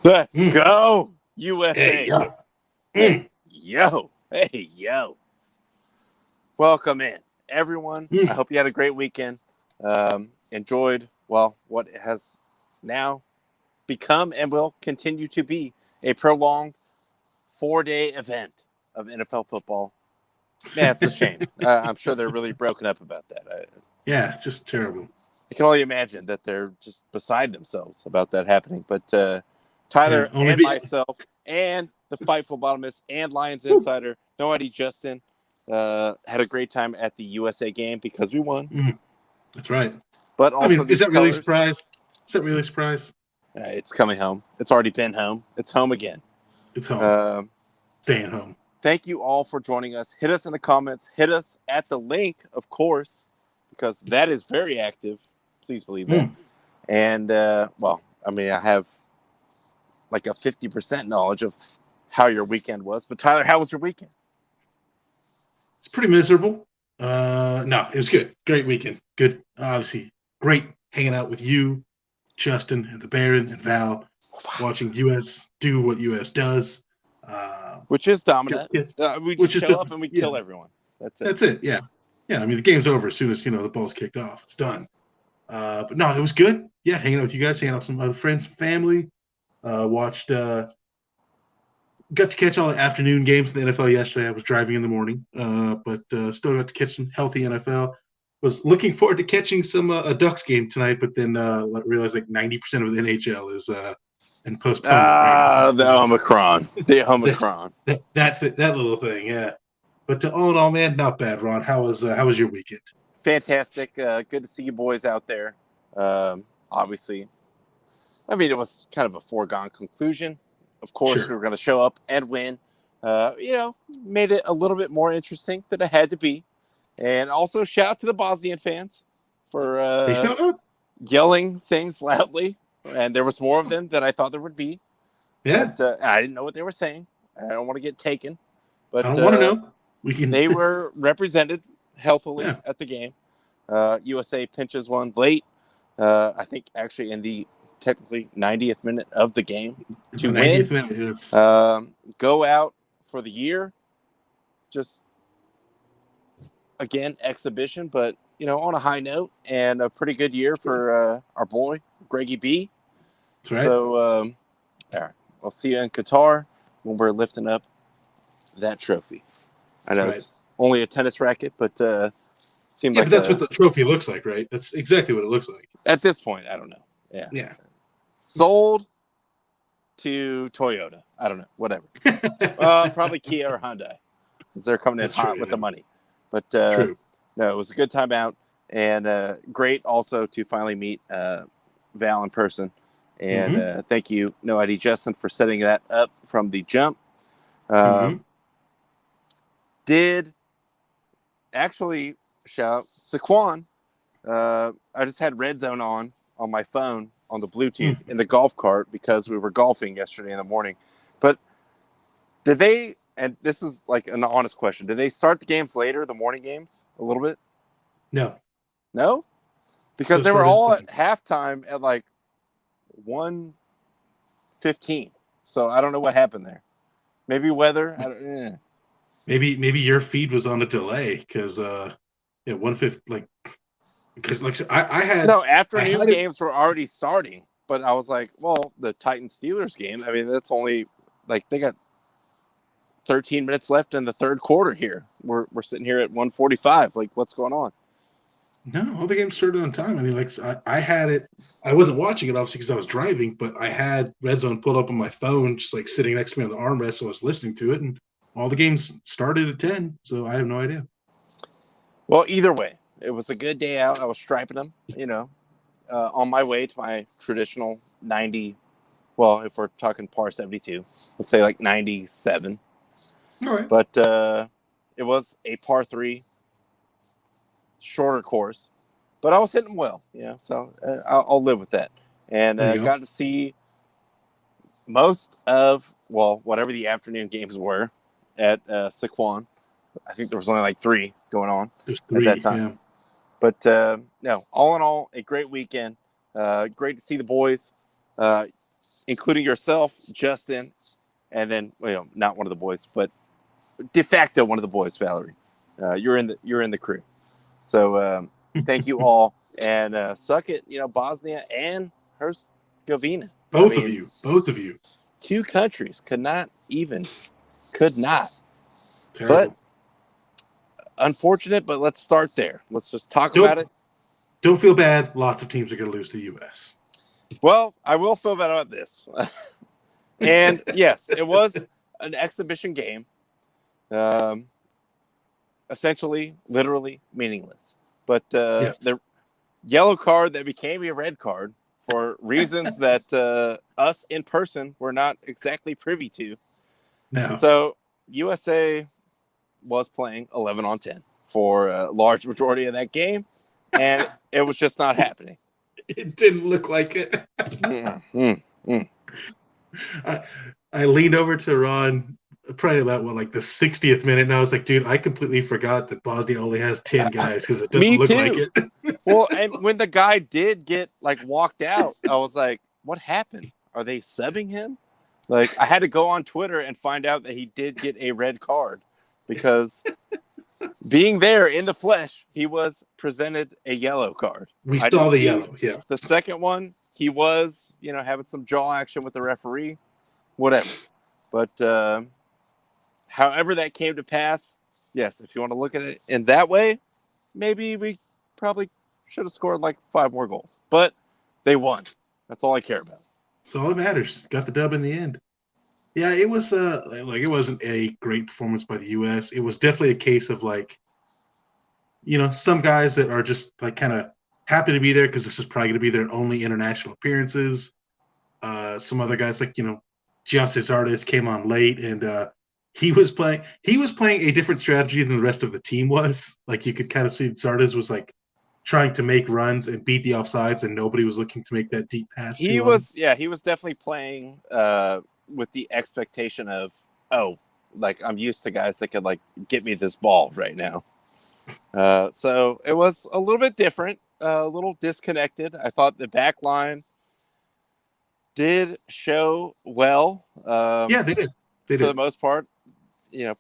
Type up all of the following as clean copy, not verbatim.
Let's go, USA. Hey, yo. Hey, yo. Hey, yo. Welcome in, everyone. I hope you had a great weekend. Enjoyed, what has now become and will continue to be a prolonged 4-day event of NFL football. Man, it's a shame. I'm sure they're really broken up about that. Yeah, it's just terrible. I can only imagine that they're just beside themselves about that happening. But Tyler and myself and the Fightful Bottomist and Lions Insider, No ID Justin, had a great time at the USA game because we won. That's right. But also, is that really a surprise? Is that really a surprise? It's coming home. It's already been home. It's home again. It's home. Staying home. Thank you all for joining us. Hit us in the comments. Hit us at the link, of course, because that is very active. Please believe that. And, I have like a 50% knowledge of how your weekend was. But, Tyler, how was your weekend? It's pretty miserable. No, it was good. Great weekend. Good. Obviously, great hanging out with you, Justin, and the Baron, and Val, watching US do what US does. Which is dominant. We just show up and we kill everyone. That's it. That's it, yeah. Yeah, I mean, the game's over as soon as, the ball's kicked off. It's done. But no, it was good. Yeah, hanging out with you guys, hanging out with some other friends, family. Watched, got to catch all the afternoon games in the NFL yesterday. I was driving in the morning, but still got to catch some healthy NFL. Was looking forward to catching some a Ducks game tonight, but then realized like 90% of the NHL is in postponement right now. The Omicron. The Omicron. that little thing, yeah. But all in all, man, not bad, Ron. How was your weekend? Fantastic. Good to see you boys out there. Obviously, I mean, it was kind of a foregone conclusion. Of course, we were going to show up and win. Made it a little bit more interesting than it had to be. And also, shout out to the Bosnian fans for they showed up, yelling things loudly. And there was more of them than I thought there would be. Yeah. But, I didn't know what they were saying. I don't want to get taken. But I don't want to know. They were represented healthily at the game. USA pinches one late. I think actually in the technically 90th minute of the game to win. 90th minute, go out for the year. Just again exhibition, but on a high note and a pretty good year for our boy Greggy B. That's right. So all right, I'll see you in Qatar when we're lifting up that trophy. I know it's only a tennis racket, but seems like that's what the trophy looks like, right? That's exactly what it looks like. At this point, I don't know. Yeah. Sold to Toyota. I don't know. Whatever. Probably Kia or Hyundai, because they're coming in hot with the money. But no, it was a good time out, and great also to finally meet Val in person. And thank you, No ID Justin, for setting that up from the jump. Did actually shout Saquon. I just had Red Zone on my phone on the Bluetooth in the golf cart because we were golfing yesterday in the morning. But did they, and this is like an honest question, did they start the games later, the morning games, a little bit? No? Because they were all at halftime at like 1:15. So I don't know what happened there. Maybe weather. Maybe your feed was on a delay because 1:15 because I had afternoon games were already starting, but I was like, well, the Titans Steelers game. I mean, that's only they got 13 minutes left in the third quarter here. We're sitting here at 1:45. Like, what's going on? No, all the games started on time. I mean, I had it. I wasn't watching it obviously because I was driving, but I had Red Zone pulled up on my phone, just sitting next to me on the armrest, so I was listening to it, and all the games started at 10. So I have no idea. Well, either way, it was a good day out. I was striping them, on my way to my traditional 90. Well, if we're talking par 72, let's say 97. All right. But it was a par 3, shorter course, but I was hitting well, so I'll live with that. And got to see most of, whatever the afternoon games were at Saquon. I think there was only 3 going on at that time. Yeah. But no, all in all, a great weekend. Great to see the boys. including yourself, Justin, and then not one of the boys, but de facto one of the boys, Valerie. You're in the crew. So thank you all, and suck it, Bosnia and Herzegovina. Both of you. Two countries could not. Terrible. But unfortunate, but let's start there. Let's just talk about it. Don't feel bad. Lots of teams are going to lose to the U.S. Well, I will feel bad about this. And yes, it was an exhibition game. Essentially, literally meaningless. But the yellow card that became a red card for reasons that us in person were not exactly privy to. No. So USA was playing 11 on 10 for a large majority of that game, and it was just not happening. It didn't look like it. I leaned over to Ron probably about the 60th minute, and I was like, dude, I completely forgot that Bosnia only has 10 guys because it doesn't look like it. Well, and when the guy did get walked out, I was like, what happened? Are they subbing him? I had to go on Twitter and find out that he did get a red card because being there in the flesh, he was presented a yellow card. We saw the yellow, yeah. The second one, he was, having some jaw action with the referee, whatever. But however that came to pass, yes, if you want to look at it in that way, maybe we probably should have scored 5 more goals. But they won. That's all I care about. That's all that matters. Got the dub in the end. Yeah, it was it wasn't a great performance by the U.S. It was definitely a case of some guys that are just kind of happy to be there because this is probably going to be their only international appearances. Some other guys Justice Artist came on late, and he was playing a different strategy than the rest of the team was. You could kind of see Zardes was trying to make runs and beat the offsides, and nobody was looking to make that deep pass. He was definitely playing with the expectation of, I'm used to guys that could get me this ball right now. So it was a little bit different, a little disconnected. I thought the back line did show well. Yeah, they did. For the most part,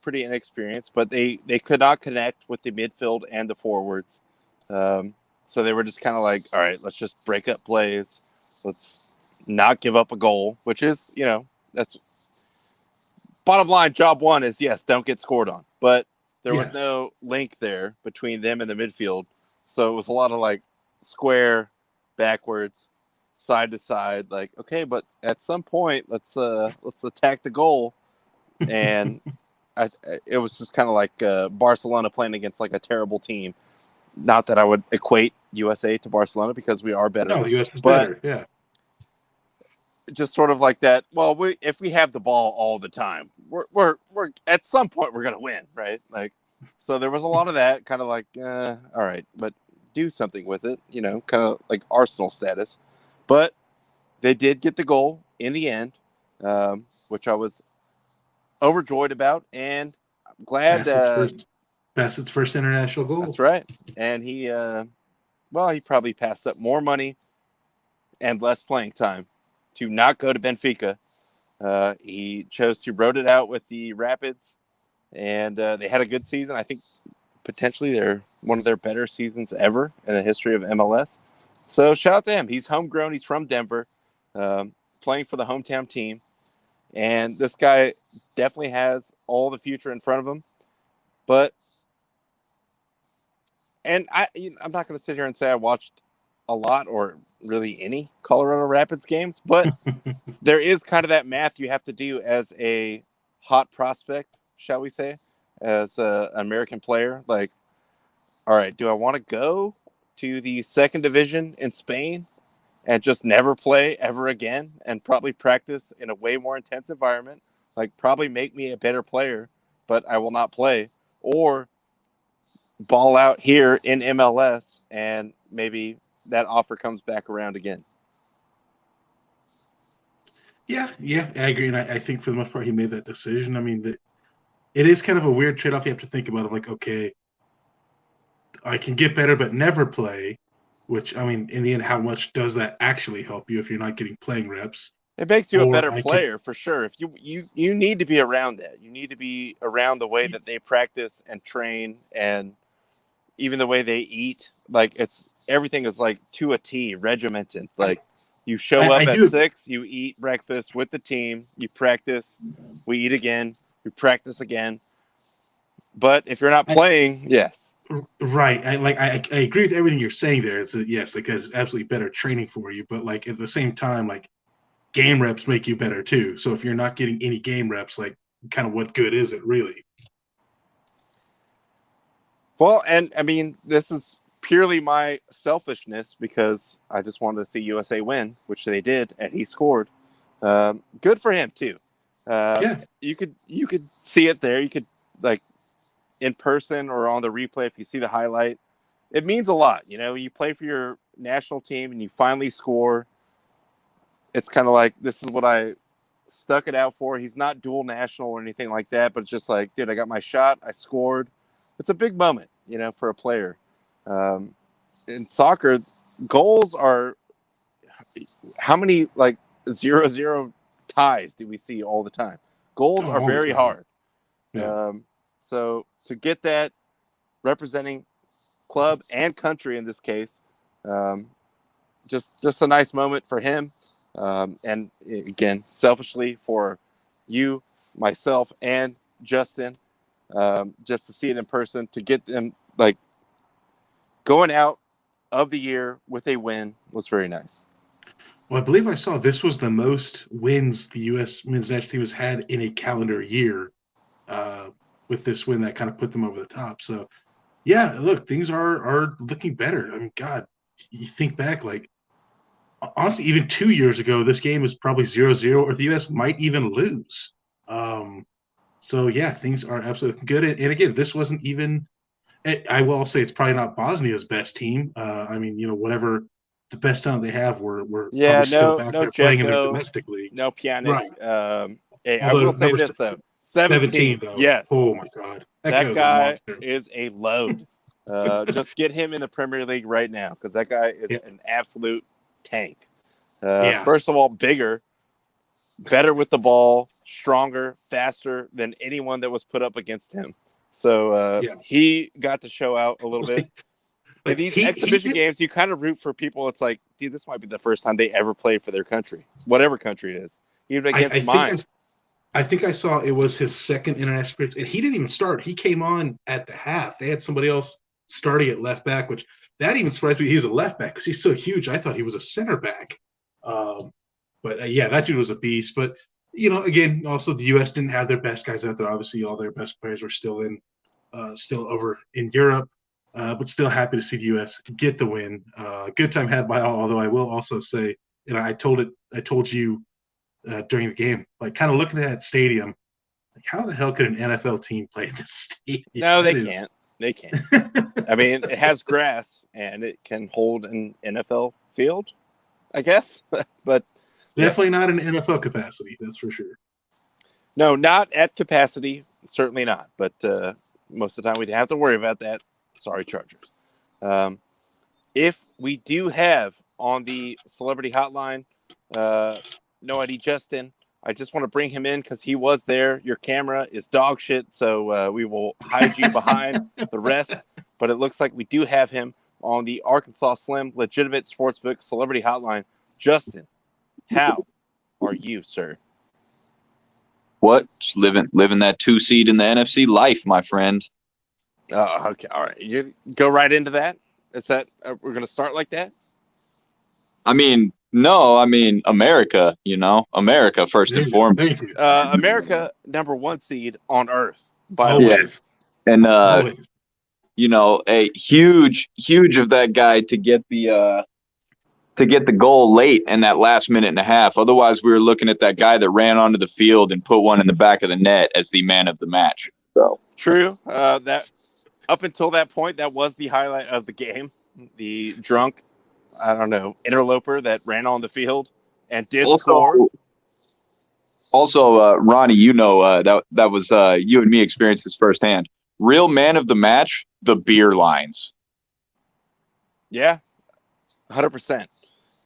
pretty inexperienced, but they could not connect with the midfield and the forwards. So they were just kind of all right, let's just break up plays. Let's not give up a goal, which is, that's bottom line. Job one is, yes, don't get scored on. But there was no link there between them and the midfield. So it was a lot of square, backwards, side to side. Okay, but at some point, let's attack the goal. And it was just kind of Barcelona playing against a terrible team. Not that I would equate USA to Barcelona because we are better. No, the US is better. Yeah. Just sort of that. Well, if we have the ball all the time, we're at some point we're gonna win, right? So there was a lot of that kind of all right, but do something with it, kind of Arsenal status. But they did get the goal in the end, which I was overjoyed about, and I'm glad Bassett's first international goal. That's right. And he probably passed up more money and less playing time to not go to Benfica. He chose to road it out with the Rapids, and they had a good season. I think potentially they're one of their better seasons ever in the history of MLS. So shout out to him. He's homegrown. He's from Denver, playing for the hometown team. And this guy definitely has all the future in front of him. But I'm not going to sit here and say I watched a lot or really any Colorado Rapids games, but there is kind of that math you have to do as a hot prospect, shall we say, as an American player. All right, do I want to go to the second division in Spain and just never play ever again and probably practice in a way more intense environment, probably make me a better player, but I will not play, or ball out here in MLS and maybe that offer comes back around again? Yeah, I agree. And I think for the most part, he made that decision. I mean, it is kind of a weird trade-off you have to think about okay, I can get better but never play, which, I mean, in the end, how much does that actually help you if you're not getting playing reps? It makes you a better Or player for sure. If you need to be around that. You need to be around the way that they practice and train, and even the way they eat. Like everything is like to a T, regimented. Like you show up I at do. 6, you eat breakfast with the team, you practice, we eat again, we practice again. But if you're not playing, yes. Right. I agree with everything you're saying there. It's yes, like it's absolutely better training for you, but like at the same time, like game reps make you better too. So if you're not getting any game reps, like kind of what good is it really? Well, and I mean, this is purely my selfishness because I just wanted to see USA win, which they did, and he scored. Good for him too. Yeah. You could see it there. You could like in person or on the replay if you see the highlight. It means a lot. You know, you play for your national team and you finally score. It's kind of like this is what I stuck it out for. He's not dual national or anything like that, but it's just like, dude, I got my shot. I scored. It's a big moment, you know, for a player. In soccer, goals are how many like 0-0 ties do we see all the time? Goals are All the very time. hard. Yeah. So to get that representing club and country in this case, just a nice moment for him. And again, selfishly for you, myself, and Justin, just to see it in person, to get them like going out of the year with a win was very nice. Well, I believe I saw this was the most wins the U.S. men's national team has had in a calendar year. With this win, that kind of put them over the top. So, yeah, look, things are looking better. I mean, God, you think back, like honestly, even 2 years ago, this game was probably 0-0, or the U.S. might even lose. So yeah, things are absolutely good. And again, this wasn't even. I will say it's probably not Bosnia's best team. I mean, whatever the best talent they have, we're probably still back No there playing in their Jeffco, domestic league. no Pjanic. Right. Hey, I Although will say number this though, 17 though. yes, Oh my God, that was a guy monster. is a load. Just get him in the Premier League right now because that guy is an absolute tank. First of all, bigger, better with the ball, stronger, faster than anyone that was put up against him. So he got to show out a little bit. In these exhibition games, you kind of root for people. It's like, dude, this might be the first time they ever play for their country, whatever country it is, even against mine. I think I saw it was his second international appearance, and he didn't even start. He came on at the half. They had somebody else starting at left back, which that even surprised me. He's a left back because he's so huge. I thought he was a center back. But yeah, that dude was a beast. But again, also the U.S. didn't have their best guys out there. Obviously, all their best players were still over in Europe. But still happy to see the U.S. get the win. Good time had by all. Although I will also say, I told you during the game, like kind of looking at that stadium, like how the hell could an NFL team play in this stadium? No, can't. They can't. I mean, it has grass and it can hold an NFL field, I guess. But definitely not in NFL capacity. That's for sure. No, not at capacity. Certainly not. But most of the time, we didn't have to worry about that. Sorry, Chargers. If we do have on the celebrity hotline, No ID Justin, I just want to bring him in because he was there. Your camera is dog shit, so we will hide you behind the rest. But it looks like we do have him on the Arkansas Slim Legitimate Sportsbook Celebrity Hotline. Justin, how are you, sir? What? Just living that 2 seed in the NFC life, my friend. Okay, all right. You go right into that. We're gonna start like that. I mean, no. I mean, America. America first and foremost. Thank you. America, number 1 seed on Earth. By Always. And Always. a huge of that guy to get the goal late in that last minute and a half. Otherwise, we were looking at that guy that ran onto the field and put one in the back of the net as the man of the match. So true. That up until that point, that was the highlight of the game. The drunk, interloper that ran on the field and did score. Also, Ronnie, that was you and me experienced this firsthand. Real man of the match, the beer lines. Yeah, 100%.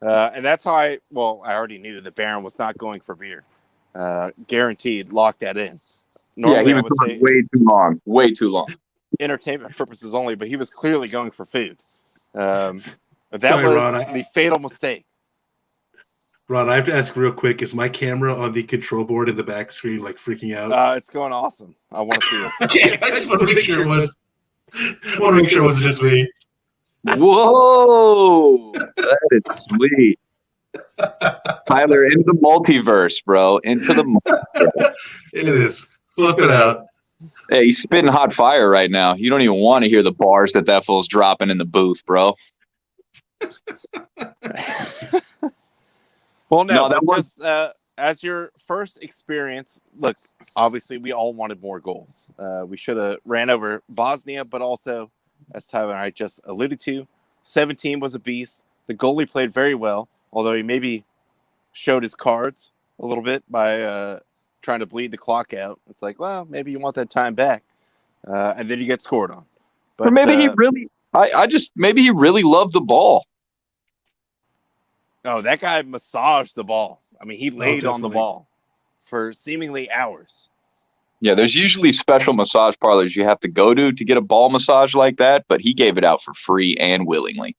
And that's how I already knew the Baron was not going for beer. Guaranteed, lock that in. Normally, he was I would gone say way too long. entertainment purposes only, but he was clearly going for food. That Sorry, was Ron. the fatal mistake. Ron, I have to ask real quick: is my camera on the control board in the back screen like freaking out? It's going awesome. I want to see it. Okay, I just want to make sure it was. Want to make sure it wasn't just me. Whoa, that is sweet. Tyler, into the multiverse, bro. Into the multiverse. It is. Flip it out. Hey, he's spitting hot fire right now. You don't even want to hear the bars that fool's dropping in the booth, bro. Well, no, that but was just as your first experience, look, obviously we all wanted more goals. We should have ran over Bosnia, but also, as Tyler and I just alluded to, 17 was a beast. The goalie played very well, although he maybe showed his cards a little bit by trying to bleed the clock out. It's like, well, maybe you want that time back. And then you get scored on. But or maybe he really maybe he really loved the ball. no, that guy massaged the ball. I mean, he laid on the definitely. ball for seemingly hours. Yeah, there's usually special massage parlors you have to go to get a ball massage like that, but he gave it out for free and willingly.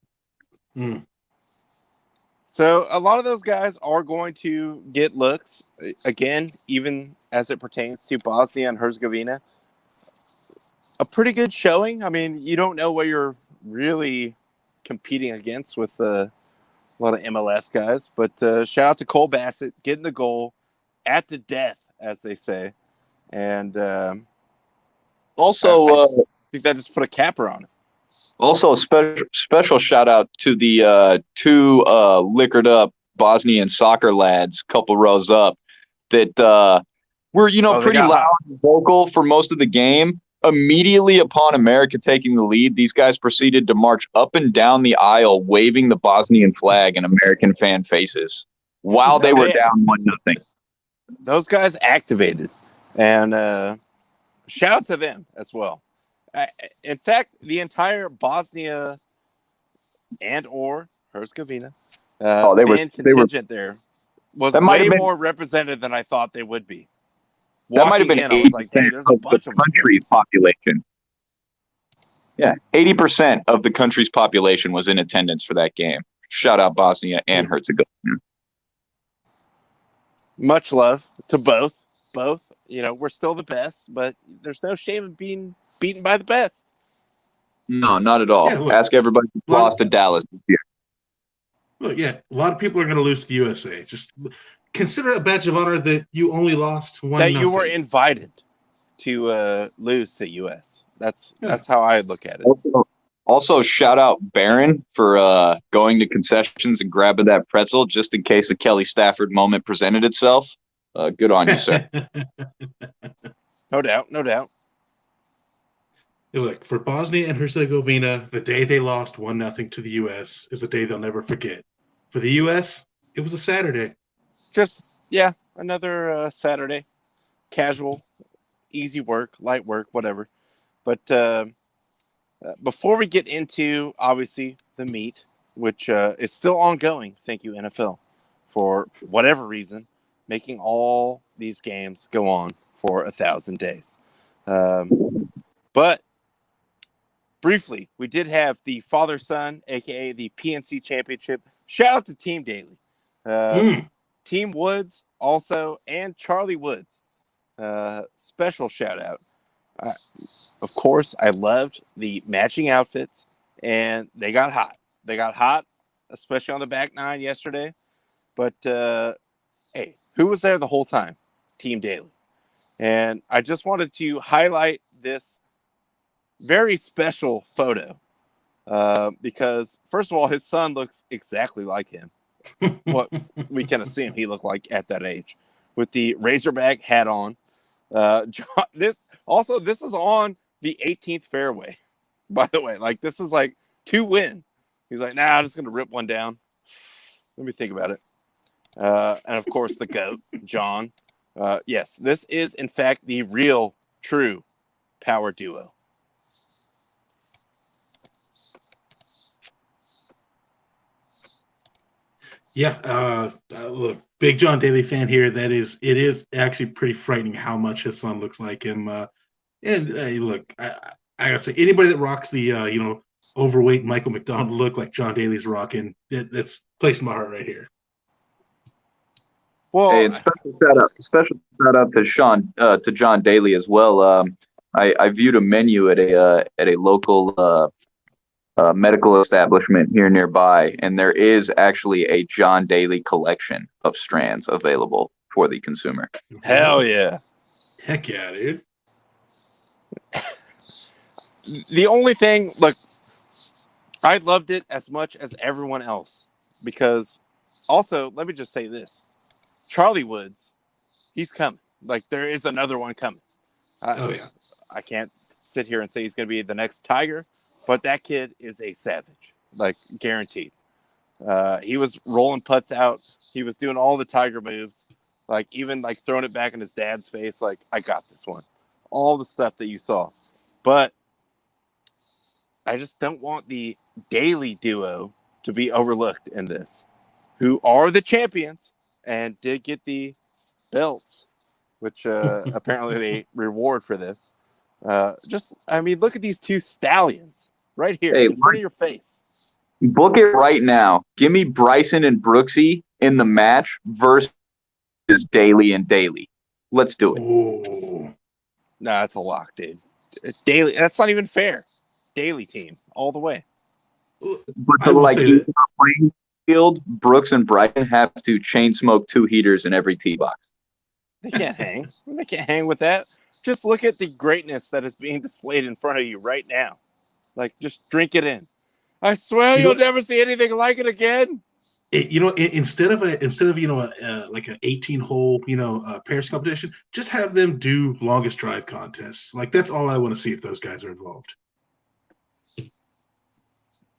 So a lot of those guys are going to get looks. Again, even as it pertains to Bosnia and Herzegovina. A pretty good showing. I mean, you don't know what you're really competing against with a lot of MLS guys. But shout out to Cole Bassett getting the goal at the death, as they say. And Also, I think that just put a capper on it. Also, special shout out to the two liquored up Bosnian soccer lads, couple rows up, that were pretty loud and vocal for most of the game. Immediately upon America taking the lead, these guys proceeded to march up and down the aisle, waving the Bosnian flag in American fan faces while they were down 1-0. Those guys activated, and shout out to them as well. In fact, the entire Bosnia and or Herzegovina contingent there was way more represented than I thought they would be. That might have been 80% of the country's population. Yeah, 80% of the country's population was in attendance for that game. Shout out Bosnia and Herzegovina. Much love to both. Both, we're still the best, but there's no shame in being beaten by the best. No, not at all. Yeah, ask everybody who lost to Dallas this year. Look, yeah, a lot of people are going to lose to the USA. Just consider it a badge of honor that you only lost 1-0. That you were invited to lose to US. That's how I look at it. Also, shout out Barron for going to concessions and grabbing that pretzel just in case a Kelly Stafford moment presented itself. Good on you, sir. No doubt, no doubt. Look, for Bosnia and Herzegovina, the day they lost 1-0 to the U.S. is a day they'll never forget. For the U.S., it was a Saturday. Just, another Saturday. Casual, easy work, light work, whatever. But before we get into, obviously, the meat, which is still ongoing, thank you, NFL, for whatever reason, making all these games go on for 1,000 days. But briefly, we did have the father-son, a.k.a. the PNC Championship. Shout out to Team Daly. Team Woods also, and Charlie Woods. Special shout out. Of course, I loved the matching outfits, and they got hot. They got hot, especially on the back nine yesterday. But, hey, who was there the whole time? Team Daly. And I just wanted to highlight this very special photo because, first of all, his son looks exactly like him. What we can assume he looked like at that age, with the Razorback hat on. This is on the 18th fairway, by the way. Like, this is like 2 win. He's like, nah, I'm just gonna rip one down. Let me think about it. And of course, the GOAT, John. Yes, this is in fact the real, true power duo. Yeah, look, big John Daly fan here. It is actually pretty frightening how much his son looks like him. Look, I gotta say, anybody that rocks the overweight Michael McDonald look like John Daly's rocking, that's placing my heart right here. Hey, Well, and special shout out to John Daly as well. I viewed a menu at a local medical establishment here nearby, and there is actually a John Daly collection of strands available for the consumer. hell yeah. Heck yeah, dude. The only thing, look, I loved it as much as everyone else because also, let me just say this. Charlie Woods, he's coming. Like, there is another one coming. Oh yeah. I can't sit here and say he's going to be the next Tiger, but that kid is a savage, like guaranteed. He was rolling putts out. He was doing all the Tiger moves, like even like throwing it back in his dad's face. Like, I got this one. All the stuff that you saw. But I just don't want the Daly duo to be overlooked in this, who are the champions and did get the belts, which apparently they reward for this. I mean, look at these two stallions right here Hey, in front of your face. Book it right now. Give me Bryson and Brooksy in the match versus Daly and Daly. Let's do it. Oh. Nah, that's a lock, dude. It's Daly. That's not even fair. Daly team all the way. But I to will like say even that- the playing field, Brooks and Bryson have to chain smoke 2 heaters in every tee box. They can't hang. They can't hang with that. Just look at the greatness that is being displayed in front of you right now. Like, just drink it in. I swear you'll never see anything like it again. Instead of like an 18-hole pairs competition, just have them do longest drive contests. Like, that's all I want to see if those guys are involved.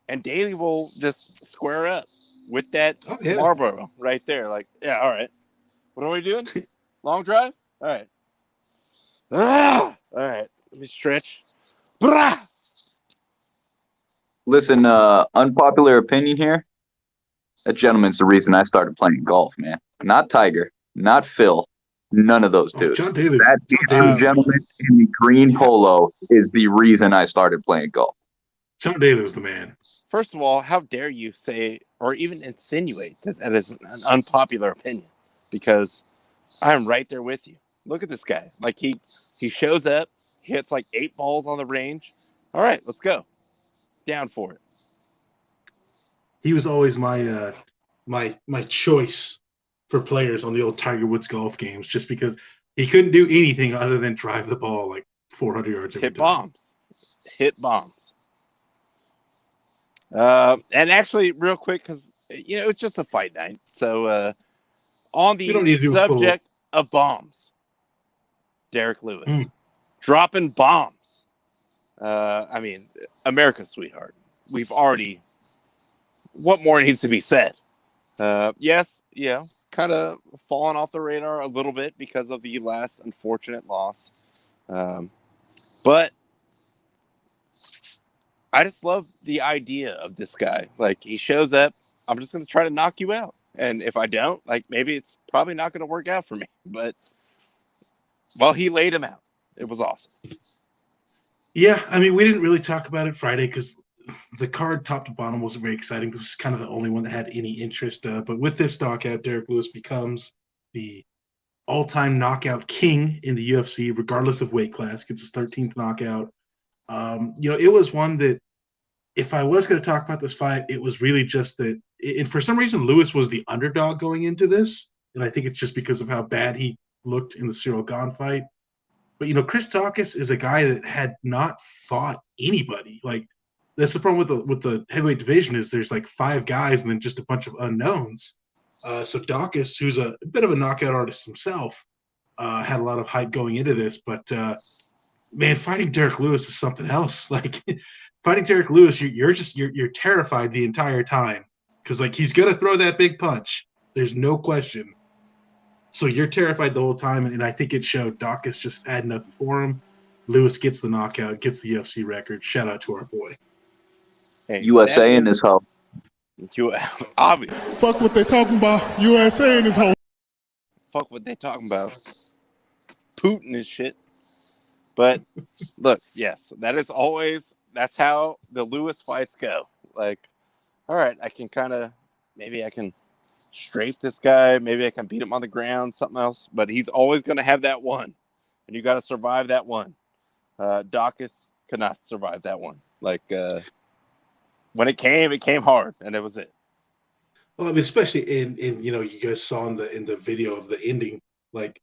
And Daly will just square up with that Oh, yeah. Marlboro right there. Like, yeah, all right. What are we doing? Long drive? All right. All right. Let me stretch. Brah! Listen, unpopular opinion here. That gentleman's the reason I started playing golf, man. Not Tiger, not Phil, none of those dudes. John Daly. That gentleman in the green polo is the reason I started playing golf. John Daly was the man. First of all, how dare you say or even insinuate that that is an unpopular opinion? Because I'm right there with you. Look at this guy. Like, he shows up, he hits like 8 balls on the range. All right, let's go. Down for it. He was always my choice for players on the old Tiger Woods golf games, just because he couldn't do anything other than drive the ball like 400 yards every Hit time. bombs. Hit bombs. And actually, real quick, because it's just a fight night. So on We don't need the to do a full- subject of bombs, Derek Lewis dropping bombs. I mean, America's sweetheart. We've already. What more needs to be said? Yes, kind of fallen off the radar a little bit because of the last unfortunate loss. But I just love the idea of this guy. Like, he shows up, I'm just going to try to knock you out. And if I don't, like, maybe it's probably not going to work out for me. But, well, he laid him out. It was awesome. Yeah, I mean, we didn't really talk about it Friday because the card top to bottom wasn't very exciting. This was kind of the only one that had any interest. But with this knockout, Derek Lewis becomes the all-time knockout king in the UFC, regardless of weight class. Gets his 13th knockout. It was one that, if I was going to talk about this fight, it was really just that. And for some reason, Lewis was the underdog going into this, and I think it's just because of how bad he looked in the Cyril Gane fight. But Chris Daukaus is a guy that had not fought anybody. Like, that's the problem with the heavyweight division, is there's like 5 guys and then just a bunch of unknowns. So Daukaus, who's a bit of a knockout artist himself, had a lot of hype going into this. But man, fighting Derek Lewis is something else. Like, fighting Derek Lewis, you're terrified the entire time because, like, he's gonna throw that big punch. There's no question. So you're terrified the whole time, and I think it showed. Daukaus just had nothing for him. Lewis gets the knockout, gets the UFC record. Shout out to our boy. Hey, USA in that this hole. You obvious. Fuck what they talking about. USA in this whole. Fuck what they talking about. Putin and shit. But look, yes, that's how the Lewis fights go. Like, all right, maybe I can strafe this guy. Maybe I can beat him on the ground, something else. But he's always going to have that one. And you got to survive that one. Dawkins could not survive that one. Like, when it came hard, and it was it. Well, I mean, especially in you guys saw in the video of the ending, like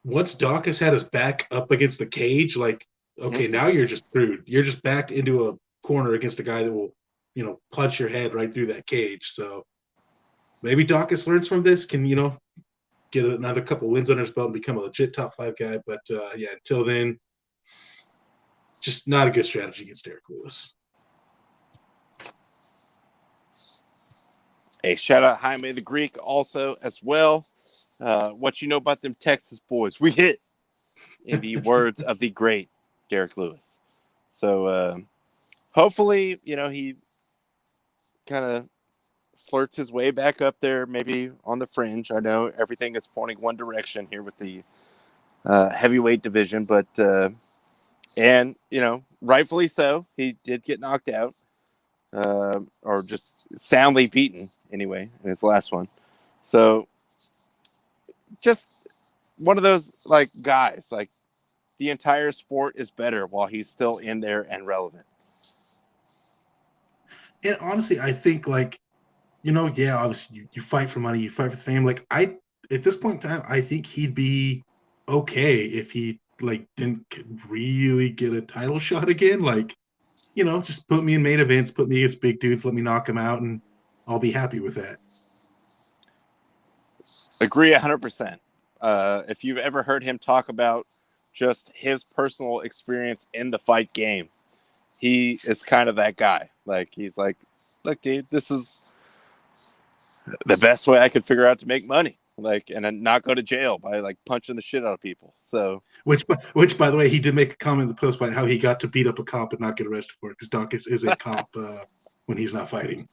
once Dawkins had his back up against the cage, like, okay, now you're just screwed. You're just backed into a corner against a guy that will, punch your head right through that cage. So maybe Dawkins learns from this, can, get another couple wins under his belt and become a legit top 5 guy. But yeah, until then, just not a good strategy against Derek Lewis. Hey, shout out Jaime the Greek also as well. What you know about them Texas boys? We hit, in the words of the great Derek Lewis. So hopefully, he kind of flirts his way back up there, maybe on the fringe. I know everything is pointing one direction here with the heavyweight division, but and rightfully so. He did get knocked out. Or just soundly beaten anyway in his last one. So just one of those like guys, like the entire sport is better while he's still in there and relevant. And honestly, I think yeah, obviously you fight for money, you fight for fame. Like at this point in time, I think he'd be okay if he didn't really get a title shot again. Like, just put me in main events, put me against big dudes, let me knock him out, and I'll be happy with that. Agree 100%. If you've ever heard him talk about just his personal experience in the fight game, he is kind of that guy. Like, he's like, look, dude, this is the best way I could figure out to make money. Like, and then not go to jail by punching the shit out of people. So, which by the way, he did make a comment in the post about how he got to beat up a cop and not get arrested for it because Dawkins is a cop when he's not fighting.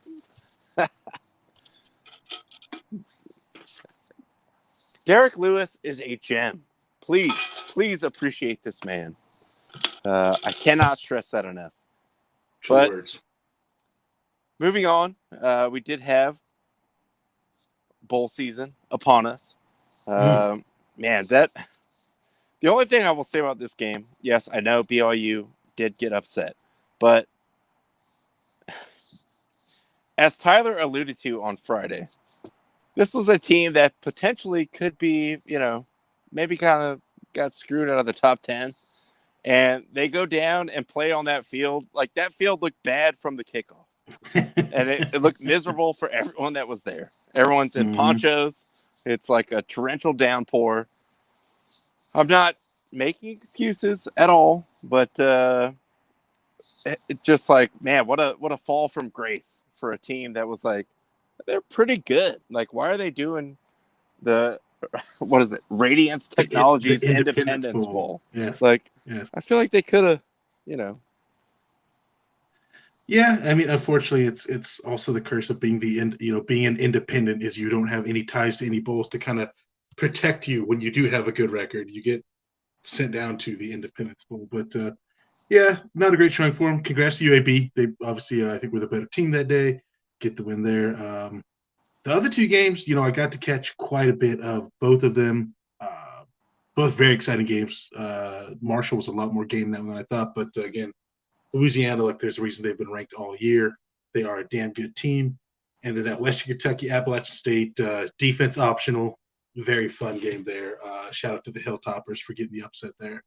Derek Lewis is a gem. Please appreciate this man. I cannot stress that enough. True but words. Moving on, we did have bowl season upon us. Man, the only thing I will say about this game, yes, I know BYU did get upset, but as Tyler alluded to on Friday, this was a team that potentially could be, maybe kind of got screwed out of the top 10, and they go down and play on that field. Like, that field looked bad from the kickoff, and it looked miserable for everyone that was there. Everyone's in ponchos. It's like a torrential downpour. I'm not making excuses at all, but it's just like, man, what a fall from grace for a team that was like, they're pretty good. Like, why are they doing the Radiance Technologies the Independence Bowl? Yes. Like, yes. I feel like they could have, Yeah, I mean, unfortunately, it's also the curse of being being an independent is you don't have any ties to any bowls to kind of protect you when you do have a good record. You get sent down to the Independence Bowl, but yeah, not a great showing for them. Congrats to UAB. They obviously, I think, were the better team that day. Get the win there. The other two games, I got to catch quite a bit of both of them. Both very exciting games. Marshall was a lot more game than I thought, but again, Louisiana, there's a reason they've been ranked all year. They are a damn good team. And then that Western Kentucky, Appalachian State defense optional, very fun game there. Shout out to the Hilltoppers for getting the upset there.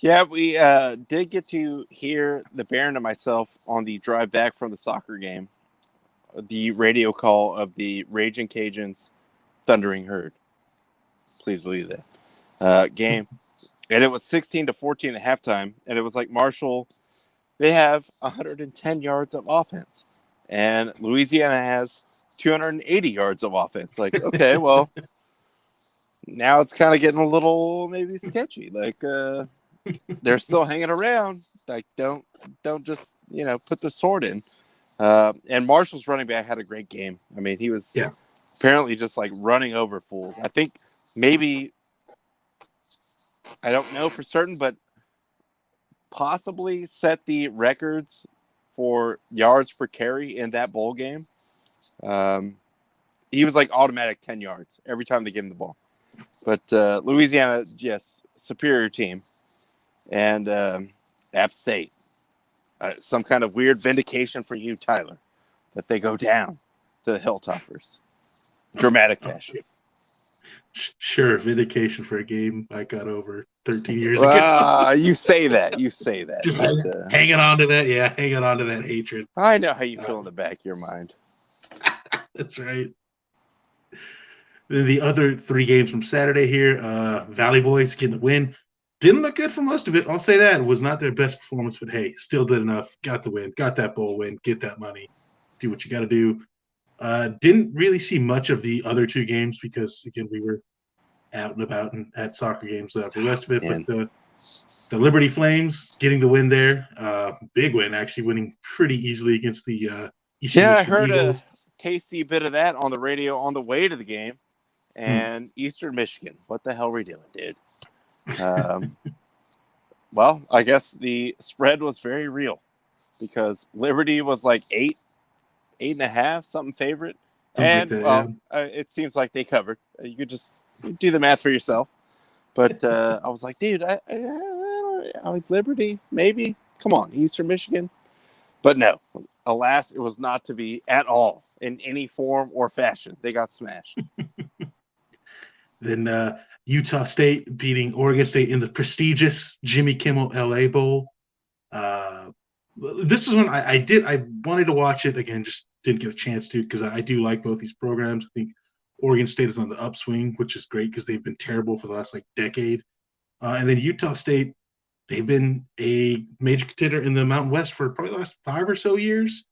Yeah, we did get to hear the Baron and myself on the drive back from the soccer game, the radio call of the Raging Cajuns Thundering Herd. Please believe that game. And it was 16-14 at halftime. And it was like Marshall, they have 110 yards of offense. And Louisiana has 280 yards of offense. Like, okay, well, now it's kind of getting a little maybe sketchy. Like, they're still hanging around. Like, don't just, put the sword in. And Marshall's running back had a great game. I mean, he was Yeah. apparently just like running over fools. I think maybe, I don't know for certain, but possibly set the records for yards per carry in that bowl game. He was like automatic 10 yards every time they gave him the ball. But Louisiana, yes, superior team. And App State, some kind of weird vindication for you, Tyler, that they go down to the Hilltoppers. Dramatic fashion. Sure, vindication for a game I got over 13 years ago. You say that. You say that. Just But, hanging on to that. Yeah, hanging on to that hatred. I know how you feel in the back of your mind. That's right. Then the other 3 games from Saturday here, Valley Boys getting the win. Didn't look good for most of it. I'll say that. It was not their best performance, but hey, still did enough. Got the win. Got that bowl win. Get that money. Do what you got to do. Didn't really see much of the other 2 games because, again, we were out and about and at soccer games for the rest of it. Man. But the Liberty Flames getting the win there. Big win, actually, winning pretty easily against the Eastern I Michigan heard Eagles. a tasty bit of that on the radio on the way to the game. And Eastern Michigan, what the hell are we doing, dude? Well, I guess the spread was very real because Liberty was like 8.5, something favorite. Something like that, It seems like they covered. You could just do the math for yourself. But I was like, dude, I like Liberty, maybe. Come on, Eastern Michigan. But no, alas, it was not to be at all in any form or fashion. They got smashed. Then Utah State beating Oregon State in the prestigious Jimmy Kimmel LA Bowl. This is one I wanted to watch it again, just didn't get a chance to because I do like both these programs. I think Oregon State is on the upswing, which is great because they've been terrible for the last decade. And then Utah State, they've been a major contender in the Mountain West for probably the last 5 or so years.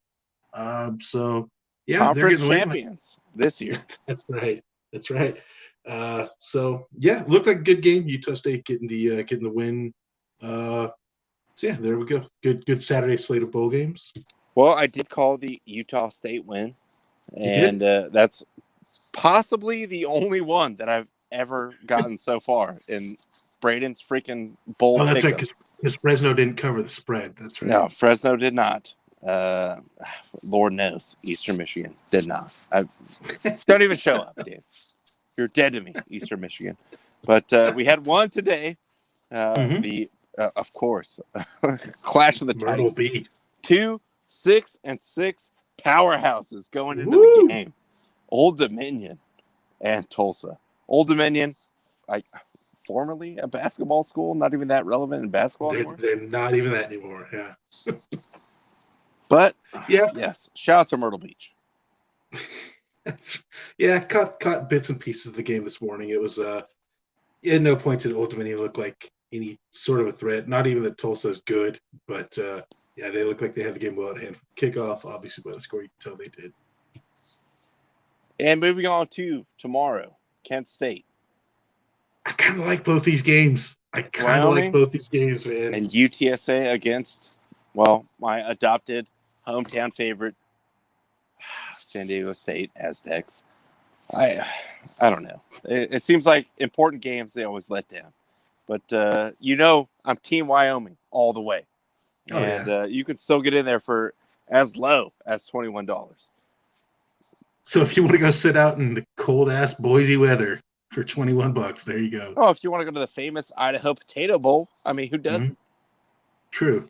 So yeah, Conference they're getting champions this year. That's right. That's right. So yeah, looked like a good game. Utah State getting the win. So yeah, there we go. Good Saturday slate of bowl games. Well, I did call the Utah State win, and that's possibly the only one that I've ever gotten so far in Braden's freaking bowl. Oh, that's pickup. right, because Fresno didn't cover the spread. That's right. No, Fresno did not. Lord knows, Eastern Michigan did not. Don't even show up, dude. You're dead to me, Eastern Michigan. But we had one today. Of course, Clash of the Myrtle Titans. Beach. 2 6-6 powerhouses going into the game. Old Dominion and Tulsa. Old Dominion, formerly a basketball school, not even that relevant in basketball anymore. They're not even that anymore. Yeah. But yeah, yes, shout out to Myrtle Beach. Caught bits and pieces of the game this morning. It was at no point did Old Dominion look like any sort of a threat. Not even that Tulsa is good, but they look like they had the game well at hand. Kickoff, obviously, by the score, you can tell they did. And moving on to tomorrow, Kent State. I kind of like both these games. man. And UTSA against, my adopted hometown favorite, San Diego State Aztecs. I don't know. It seems like important games, they always let down. But, I'm Team Wyoming all the way. You can still get in there for as low as $21. So if you want to go sit out in the cold-ass Boise weather for $21, there you go. Oh, if you want to go to the famous Idaho Potato Bowl, I mean, who doesn't? True.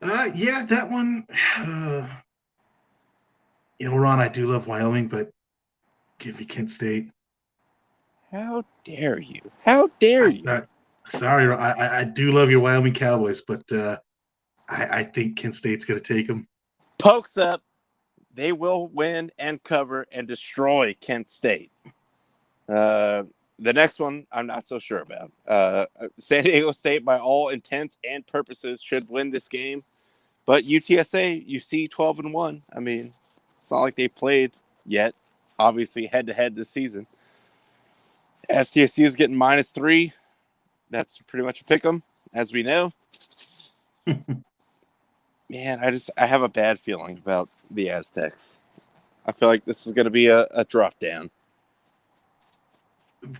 That one. Ron, I do love Wyoming, but give me Kent State. How dare you? How dare you? Sorry, I do love your Wyoming Cowboys, but I think Kent State's going to take them. Pokes up. They will win and cover and destroy Kent State. The next one, I'm not so sure about. San Diego State, by all intents and purposes, should win this game. But UTSA, you see 12-1. I mean, it's not like they played yet, obviously, head-to-head this season. SDSU is getting -3. That's pretty much a pick 'em, as we know. man, I have a bad feeling about the Aztecs. I feel like this is going to be a drop down.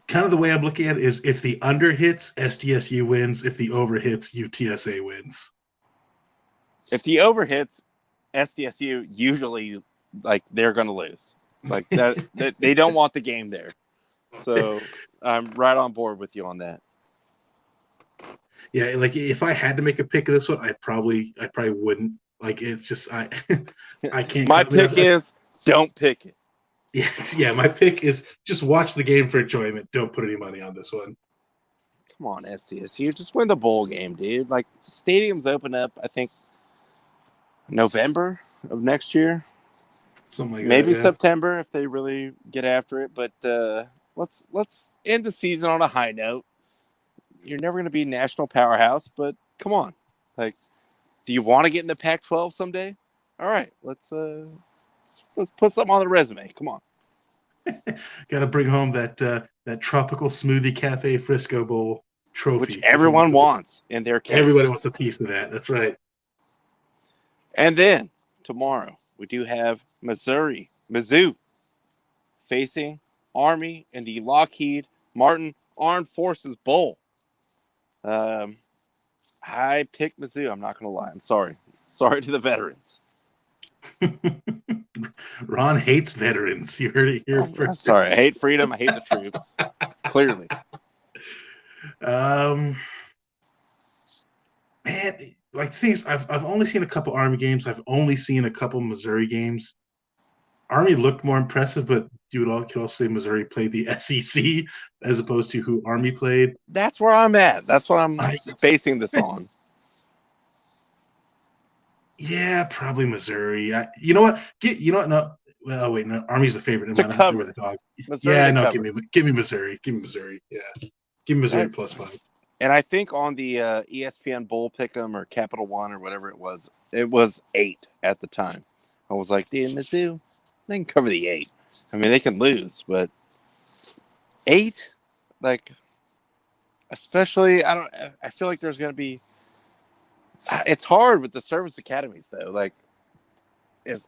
Kind of the way I'm looking at it is if the under hits, SDSU wins. If the over hits, UTSA wins. If the over hits, SDSU usually like they're going to lose. Like that, they don't want the game there. So I'm right on board with you on that. Yeah, like if I had to make a pick of this one, I probably wouldn't. Like it's just I can't. My pick is don't pick it. Yeah, my pick is just watch the game for enjoyment. Don't put any money on this one. Come on, SDSU, just win the bowl game, dude. Like stadiums open up, I think November of next year. Something like Maybe that, yeah. September if they really get after it. But let's end the season on a high note. You're never going to be a national powerhouse, but come on. Like, do you want to get in the Pac-12 someday? All right, let's put something on the resume. Come on. Got to bring home that tropical smoothie cafe Frisco Bowl trophy, which everyone wants in their case. Everybody wants a piece of that. That's right. And then tomorrow we do have Mizzou facing Army in the Lockheed Martin Armed Forces Bowl. I picked Mizzou. I'm not going to lie. I'm sorry. Sorry to the veterans. Ron hates veterans. You heard it here first. I'm sorry. I hate freedom. I hate the troops. Clearly. Man, like things I've only seen a couple Army games. I've only seen a couple Missouri games. Army looked more impressive, but you could also say Missouri played the SEC as opposed to who Army played. That's where I'm at. That's what I'm basing this on. Yeah, probably Missouri. You know what? No. Well, wait. No, Army's the favorite. To cover the dog. Missouri yeah, no. cover. Give me Missouri. Give me Missouri. Yeah, give me Missouri +5. And I think on the ESPN Bowl Pick'em or Capital One or whatever it was 8 at the time. I was like, dude, Mizzou, they can cover the 8. I mean, they can lose, but 8, like, especially, I feel like there's going to be. It's hard with the service academies, though. Like, is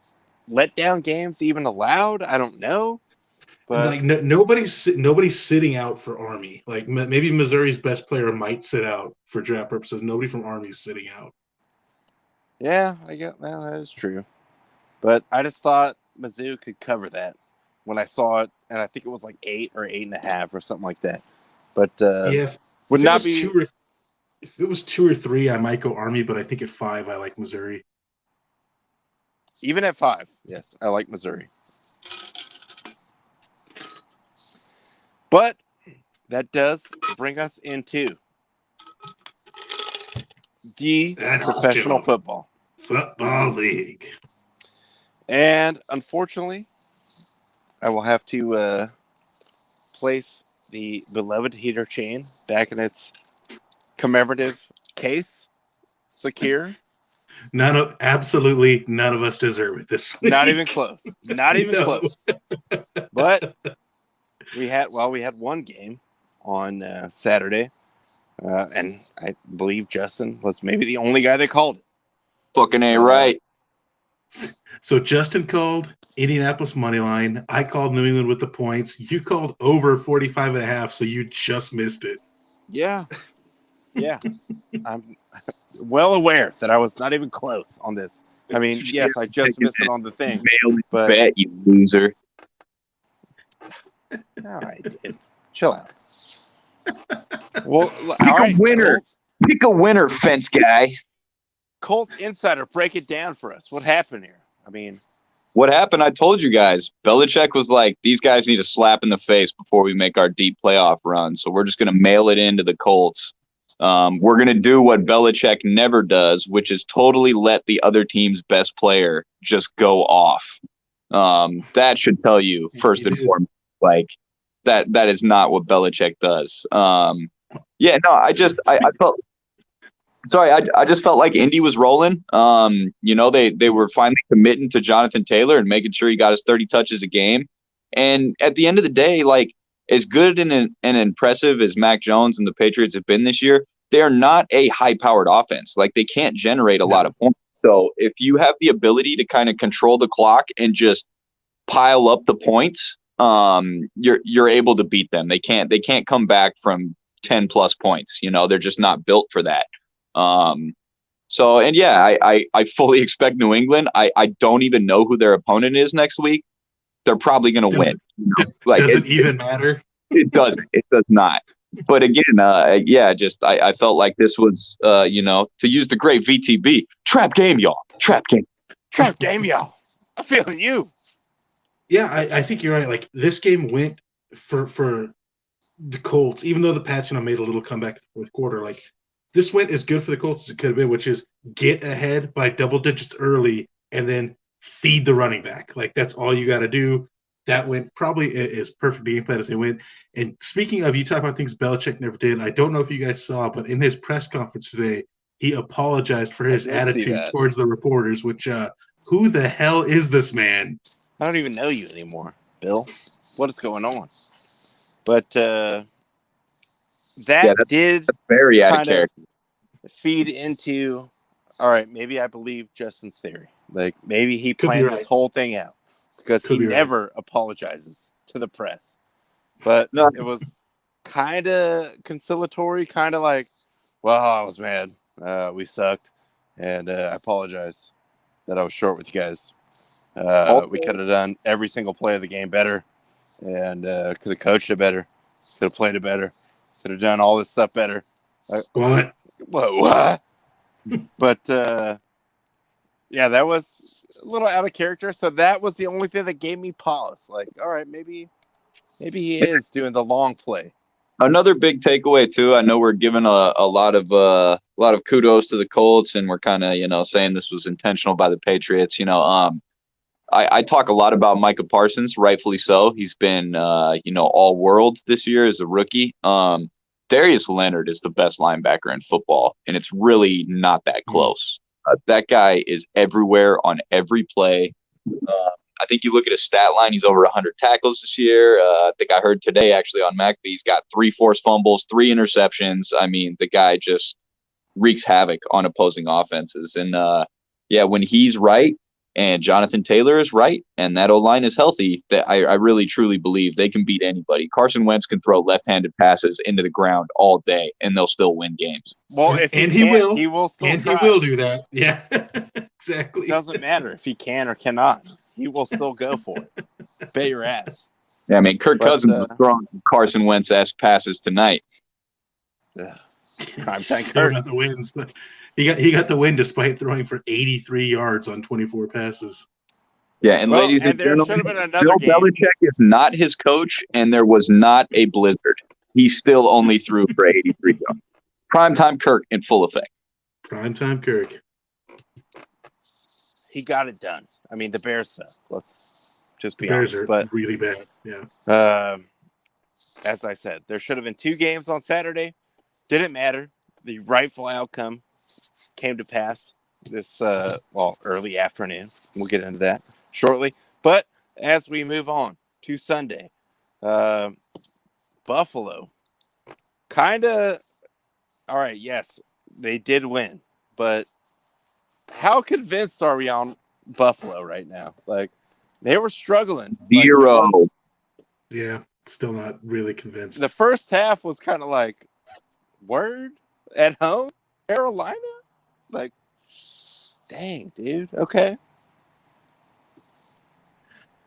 letdown games even allowed? I don't know. But like nobody's sitting out for Army. Like maybe Missouri's best player might sit out for draft purposes. Nobody from Army's sitting out. Yeah, I get that is true. But I just thought Mizzou could cover that when I saw it, and I think it was like 8 or 8.5 or something like that. But yeah, would not be. If it was 2 or 3, I might go Army, but I think at 5, I like Missouri. Even at 5, yes, I like Missouri. But that does bring us into the professional football league. And unfortunately, I will have to place the beloved heater chain back in its commemorative case, secure. Absolutely none of us deserve it this week. Not even close. Not even close. But we had one game on Saturday, and I believe Justin was maybe the only guy that called it. Fucking A right. So Justin called Indianapolis money line. I called New England with the points. You called over 45.5, so you just missed it. Yeah. I'm well aware that I was not even close on this. I mean, yes, I just missed it on the thing. But Bet, you loser. all right, dude. Chill out. Well, Pick all right, a winner. Colts. Pick a winner, fence guy. Colts Insider, break it down for us. What happened here? I mean, what happened? I told you guys. Belichick was like, these guys need a slap in the face before we make our deep playoff run. So we're just going to mail it into the Colts. We're going to do what Belichick never does, which is totally let the other team's best player just go off. That should tell you, first and foremost, like that is not what Belichick does. I felt sorry. I just felt like Indy was rolling. They were finally committing to Jonathan Taylor and making sure he got his 30 touches a game. And at the end of the day, like as good and impressive as Mac Jones and the Patriots have been this year, they're not a high-powered offense. Like they can't generate a lot of points. So if you have the ability to kind of control the clock and just pile up the points, you're able to beat them. They can't come back from 10 plus points. They're just not built for that. I fully expect New England. I don't even know who their opponent is next week. They're probably going to win. Does it even matter? It doesn't. It does not. But again, I felt like this was, to use the great VTB, trap game, y'all. Trap game. Trap game, y'all. I'm feeling you. Yeah, I think you're right. Like, this game went for the Colts, even though the Pats, made a little comeback in the fourth quarter. Like, this went as good for the Colts as it could have been, which is get ahead by double digits early and then feed the running back. Like, that's all you got to do. That went probably as perfect game plan as they went. And speaking of, you talk about things Belichick never did. I don't know if you guys saw, but in his press conference today, he apologized for his attitude towards the reporters, which, who the hell is this man? I don't even know you anymore, Bill. What is going on? But that's very out of character. Feed into, all right, maybe I believe Justin's theory. Like, maybe he planned this whole thing out because he never apologizes to the press. But it was kind of conciliatory, kind of like, well, I was mad. We sucked. And I apologize that I was short with you guys. We could have done every single play of the game better and could have coached it better, could have played it better, could have done all this stuff better. What? But that was a little out of character. So that was the only thing that gave me pause. Like, all right, maybe he is doing the long play. Another big takeaway too. I know we're giving a lot of kudos to the Colts, and we're kind of saying this was intentional by the Patriots. I talk a lot about Micah Parsons, rightfully so. He's been all world this year as a rookie. Darius Leonard is the best linebacker in football, and it's really not that close. That guy is everywhere on every play. I think you look at his stat line, he's over 100 tackles this year. I think I heard today actually on McAfee, he's got 3 forced fumbles, 3 interceptions. I mean, the guy just wreaks havoc on opposing offenses. And when he's right and Jonathan Taylor is right and that O-line is healthy, that I really truly believe they can beat anybody. Carson Wentz can throw left-handed passes into the ground all day and they'll still win games. Well, he will still try. He will do that. Yeah, exactly. It doesn't matter if he can or cannot. He will still go for it. Bet your ass. Yeah, I mean, Kirk Cousins was throwing some Carson Wentz-esque passes tonight. I'm still got the wins, but he got the win despite throwing for 83 yards on 24 passes. Yeah, and ladies and gentlemen, Bill Belichick is not his coach, and there was not a blizzard. He still only threw for 83 yards. Primetime Kirk in full effect. Primetime Kirk. He got it done. I mean, the Bears suck. Let's just be honest. Bears are really bad. Yeah. As I said, there should have been 2 games on Saturday. Didn't matter. The rightful outcome came to pass this early afternoon. We'll get into that shortly. But as we move on to Sunday, Buffalo kind of all right. Yes, they did win, but how convinced are we on Buffalo right now? Like, they were struggling. 0. Yeah, still not really convinced. The first half was kind of like, word at home, Carolina? Like, dang, dude. Okay.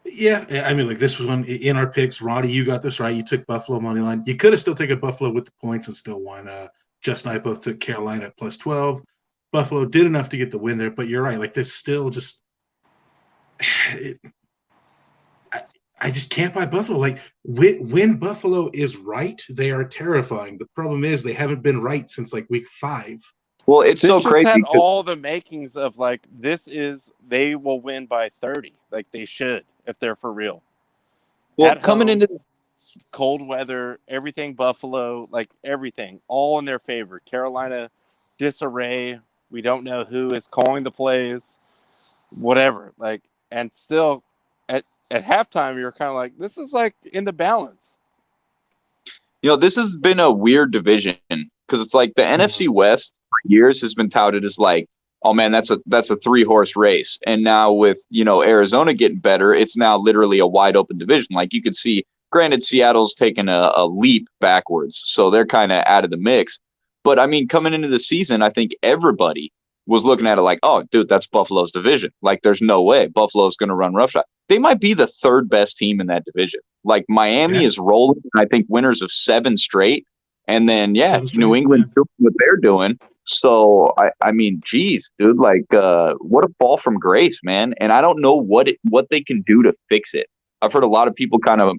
Yeah, I mean, like, this was one in our picks. Roddy, you got this right. You took Buffalo money line. You could have still taken Buffalo with the points and still won. Justin and I both took Carolina at plus 12. Buffalo did enough to get the win there, but you're right. Like, this still just I just can't buy Buffalo. Like, when Buffalo is right, they are terrifying. The problem is they haven't been right since like week 5. Well, it's this so just crazy. Had all the makings of like, they will win by 30. Like, they should if they're for real. Well, coming into cold weather, everything Buffalo, like everything, all in their favor. Carolina, disarray. We don't know who is calling the plays, whatever. Like, and still at halftime, you're kind of like, this is like in the balance. This has been a weird division because it's like the NFC West for years has been touted as like oh man, that's a 3-horse race. And now with, Arizona getting better, it's now literally a wide open division. Like you could see, granted, Seattle's taken a leap backwards, so they're kind of out of the mix. But I mean, coming into the season, I think everybody was looking at it like, oh, dude, that's Buffalo's division. Like, there's no way Buffalo's going to run roughshod. They might be the third best team in that division. Like, Miami is rolling, I think, winners of 7 straight. And then, New England's doing what they're doing. So, I mean, geez, dude, like, what a fall from grace, man. And I don't know what they can do to fix it. I've heard a lot of people kind of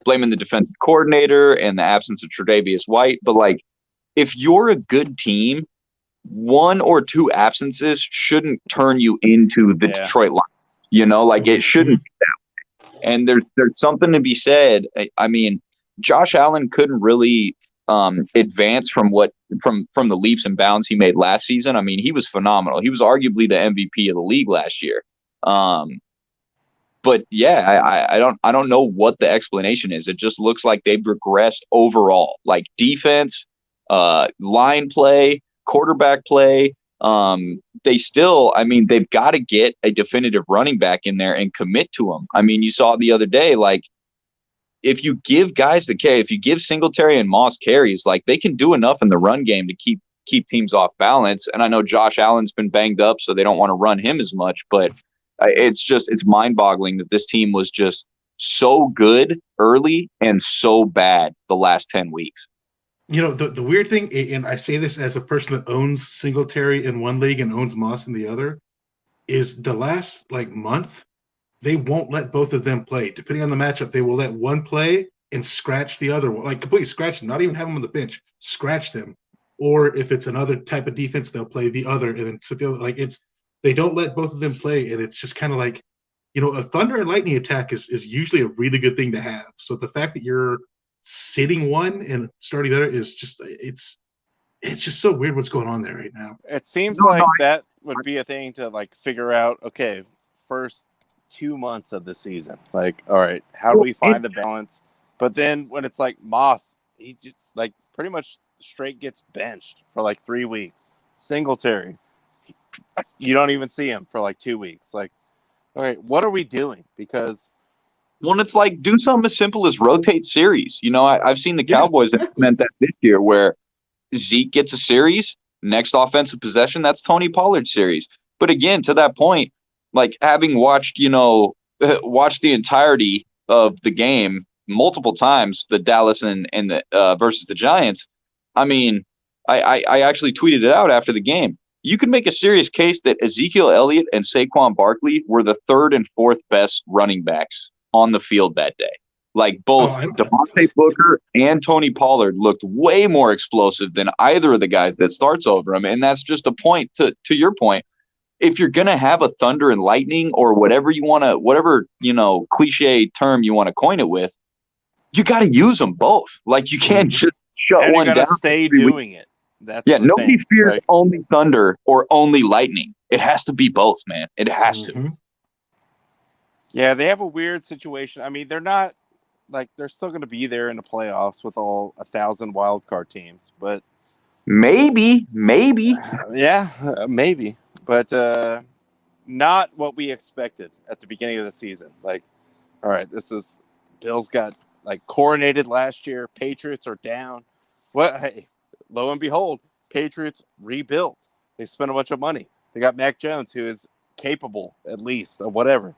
blaming the defensive coordinator and the absence of Tre'Davious White. But, like, if you're a good team, 1 or 2 absences shouldn't turn you into the Detroit Lions. Like it shouldn't be that way. And there's something to be said. I mean, Josh Allen couldn't really advance from the leaps and bounds he made last season. I mean, he was phenomenal. He was arguably the MVP of the league last year. But yeah, I don't know what the explanation is. It just looks like they've regressed overall, like defense, line play, quarterback play. They've got to get a definitive running back in there and commit to him. I mean, you saw the other day, like if you give guys the carry, if you give Singletary and Moss carries, like they can do enough in the run game to keep teams off balance. And I know Josh Allen's been banged up, so they don't want to run him as much, but it's mind-boggling that this team was just so good early and so bad the last 10 weeks. The weird thing, and I say this as a person that owns Singletary in one league and owns Moss in the other, is the last month, they won't let both of them play. Depending on the matchup, they will let one play and scratch the other one, like completely scratch them, not even have them on the bench, scratch them. Or if it's another type of defense, they'll play the other, and it's they don't let both of them play, and it's just kind of like, a thunder and lightning attack is usually a really good thing to have. So the fact that you're sitting one and starting the other is just it's just so weird what's going on there right now. It seems that would be a thing to figure out. Okay, first 2 months of the season, all right, how do we find the balance? But then when it's like Moss, he just pretty much straight gets benched for 3 weeks. Singletary, you don't even see him for 2 weeks. All right, what are we doing? Because when it's do something as simple as rotate series. I've seen the Cowboys implement that this year where Zeke gets a series, next offensive possession, that's Tony Pollard's series. But again, to that point, having watched, watched the entirety of the game multiple times, the Dallas and the versus the Giants. I mean, I actually tweeted it out after the game. You could make a serious case that Ezekiel Elliott and Saquon Barkley were the 3rd and 4th best running backs on the field that day. Both Devontae Booker and Tony Pollard looked way more explosive than either of the guys that starts over him. And that's just a point to your point. If you're going to have a thunder and lightning or whatever cliche term you want to coin it with, you got to use them both. You can't just shut one down. You got to stay doing it. Nobody fears only thunder or only lightning. It has to be both, man. It has to. Yeah, they have a weird situation. I mean, they're not they're still going to be there in the playoffs with all 1,000 wild card teams, but maybe, yeah, maybe, but not what we expected at the beginning of the season. All right, Bills got coronated last year. Patriots are down. Hey, lo and behold, Patriots rebuilt. They spent a bunch of money. They got Mac Jones, who is capable at least of whatever.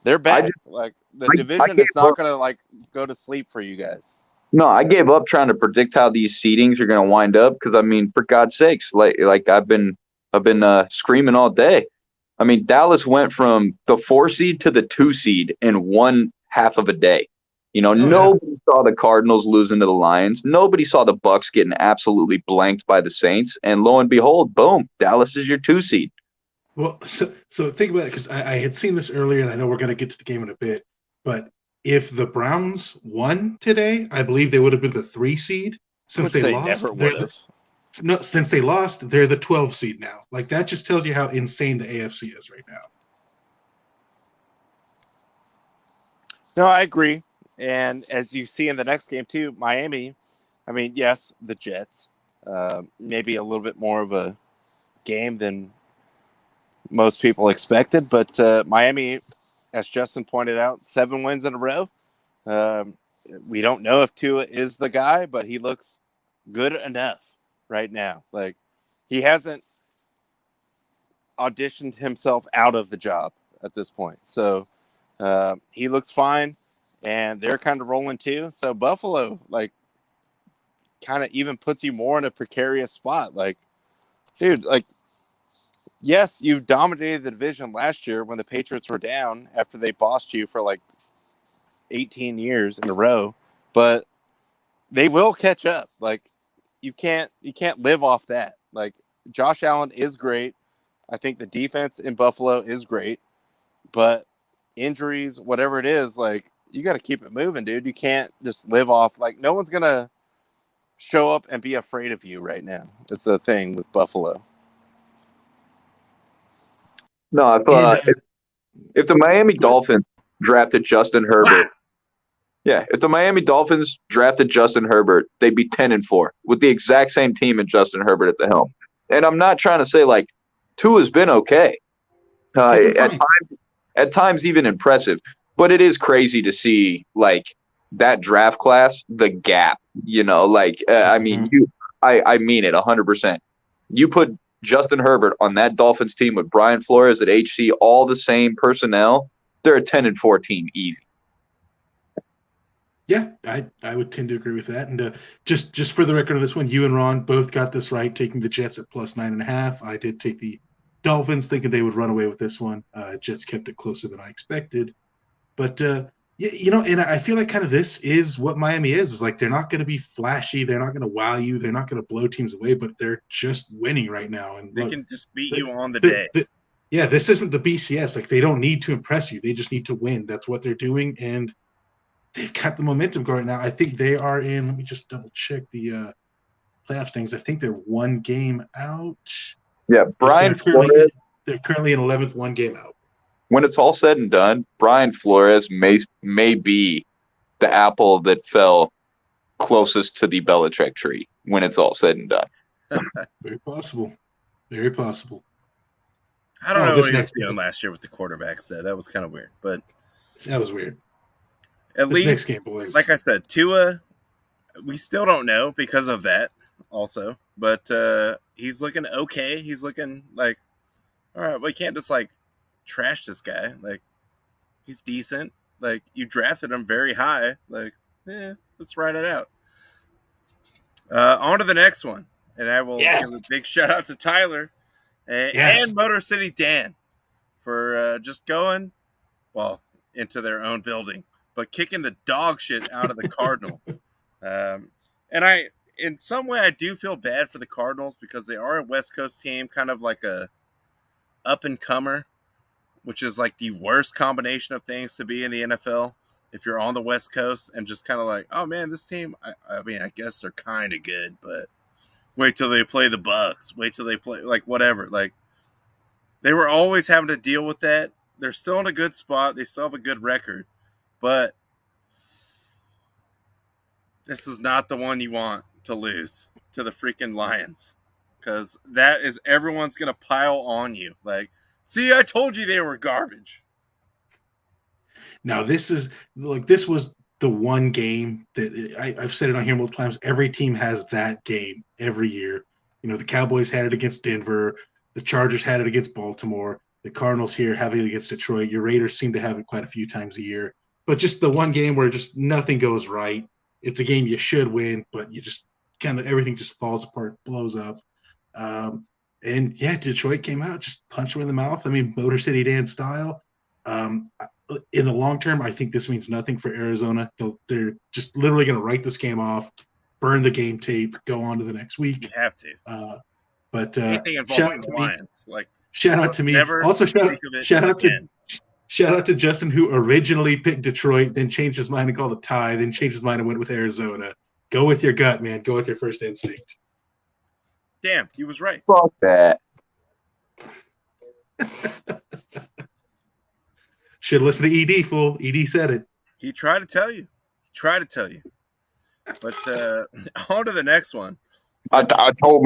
They're back. The division is not going to go to sleep for you guys. No, I gave up trying to predict how these seedings are going to wind up because I mean, for God's sakes, I've been screaming all day. I mean, Dallas went from the 4 seed to the 2 seed in 1/2 of a day. Nobody saw the Cardinals losing to the Lions. Nobody saw the Bucs getting absolutely blanked by the Saints. And lo and behold, boom, Dallas is your 2 seed. Well, so think about it, because I had seen this earlier, and I know we're going to get to the game in a bit. But if the Browns won today, I believe they would have been the 3 seed. Since they lost, since they lost, they're the 12 seed now. That just tells you how insane the AFC is right now. No, I agree. And as you see in the next game too, Miami, I mean, yes, the Jets, maybe a little bit more of a game than most people expected. But Miami, as Justin pointed out, 7 wins in a row. We don't know if Tua is the guy, but he looks good enough right now. Like, he hasn't auditioned himself out of the job at this point. So he looks fine, and they're kind of rolling too. So Buffalo, like, kind of even puts you more in a precarious spot. Like, dude, like, yes, you dominated the division last year when the Patriots were down after they bossed you for like 18 years in a row, but they will catch up. Like, you can't live off that. Like, Josh Allen is great. I think the defense in Buffalo is great, but injuries, whatever it is, like, you got to keep it moving, dude. You can't just live off, like, no one's going to show up and be afraid of you right now. It's the thing with Buffalo. No, if the Miami Dolphins drafted Justin Herbert, if the Miami Dolphins drafted Justin Herbert, they'd be 10-4 with the exact same team and Justin Herbert at the helm. And I'm not trying to say, like, Tua's been okay. At times even impressive. But it is crazy to see, like, that draft class, the gap, you know, like, I mean, I mean it 100%. You put Justin Herbert on that Dolphins team with Brian Flores at HC, all the same personnel, they're a 10-4 team easy. Yeah, I would tend to agree with that. And just for the record of this one, you and Ron both got this right, taking the Jets at +9.5. I did take the Dolphins, thinking they would run away with this one. Jets kept it closer than I expected. But, you know, and I feel like kind of this is what Miami is like, they're not going to be flashy. They're not going to wow you. They're not going to blow teams away, but they're just winning right now. And they can just beat you on the day. Yeah, this isn't the BCS. Like, they don't need to impress you. They just need to win. That's what they're doing. And they've got the momentum going now. I think they are in, let me just double check the playoff things. I think they're 1 game out. Yeah, Brian Flores. They're currently in 11th, 1 game out. When it's all said and done, Brian Flores may be the apple that fell closest to the Belichick tree when it's all said and done. Very possible. Very possible. I don't know what he was doing last year with the quarterbacks. That was kind of weird, but that was weird. At least, next game, boys. Like I said, Tua, we still don't know because of that also, but he's looking okay. He's looking like, all right, we can't just like trash this guy. Like, he's decent. Like, you drafted him very high. Like, let's ride it out. On to the next one. And I will give a big shout out to Tyler and Motor City Dan for just going, into their own building, but kicking the dog shit out of the Cardinals. And in some way, I do feel bad for the Cardinals because they are a West Coast team, kind of like a up-and-comer, which is like the worst combination of things to be in the NFL if you're on the West Coast and just kind of like, oh, man, this team, I mean, I guess they're kind of good, but wait till they play the Bucks. Wait till they play, like, whatever. Like, they were always having to deal with that. They're still in a good spot. They still have a good record. But this is not the one you want to lose to the freaking Lions, because that is everyone's going to pile on you. Like, see, I told you they were garbage. Now, this was the one game that I've said it on here multiple times. Every team has that game every year. You know, the Cowboys had it against Denver. The Chargers had it against Baltimore. The Cardinals here have it against Detroit. Your Raiders seem to have it quite a few times a year. But just the one game where just nothing goes right. It's a game you should win, but you just kind of everything just falls apart, blows up. And yeah, Detroit came out, just punched him in the mouth. I mean, Motor City Dan style. In the long term, I think this means nothing for Arizona. They're just literally going to write this game off, burn the game tape, go on to the next week. You have to. But anything involving the Lions, shout out to me. Also, shout out to Justin, who originally picked Detroit, then changed his mind and called a tie, then changed his mind and went with Arizona. Go with your gut, man. Go with your first instinct. Damn, he was right. Fuck that. Should listen to ED, fool. ED said it. He tried to tell you. But on to the next one. I told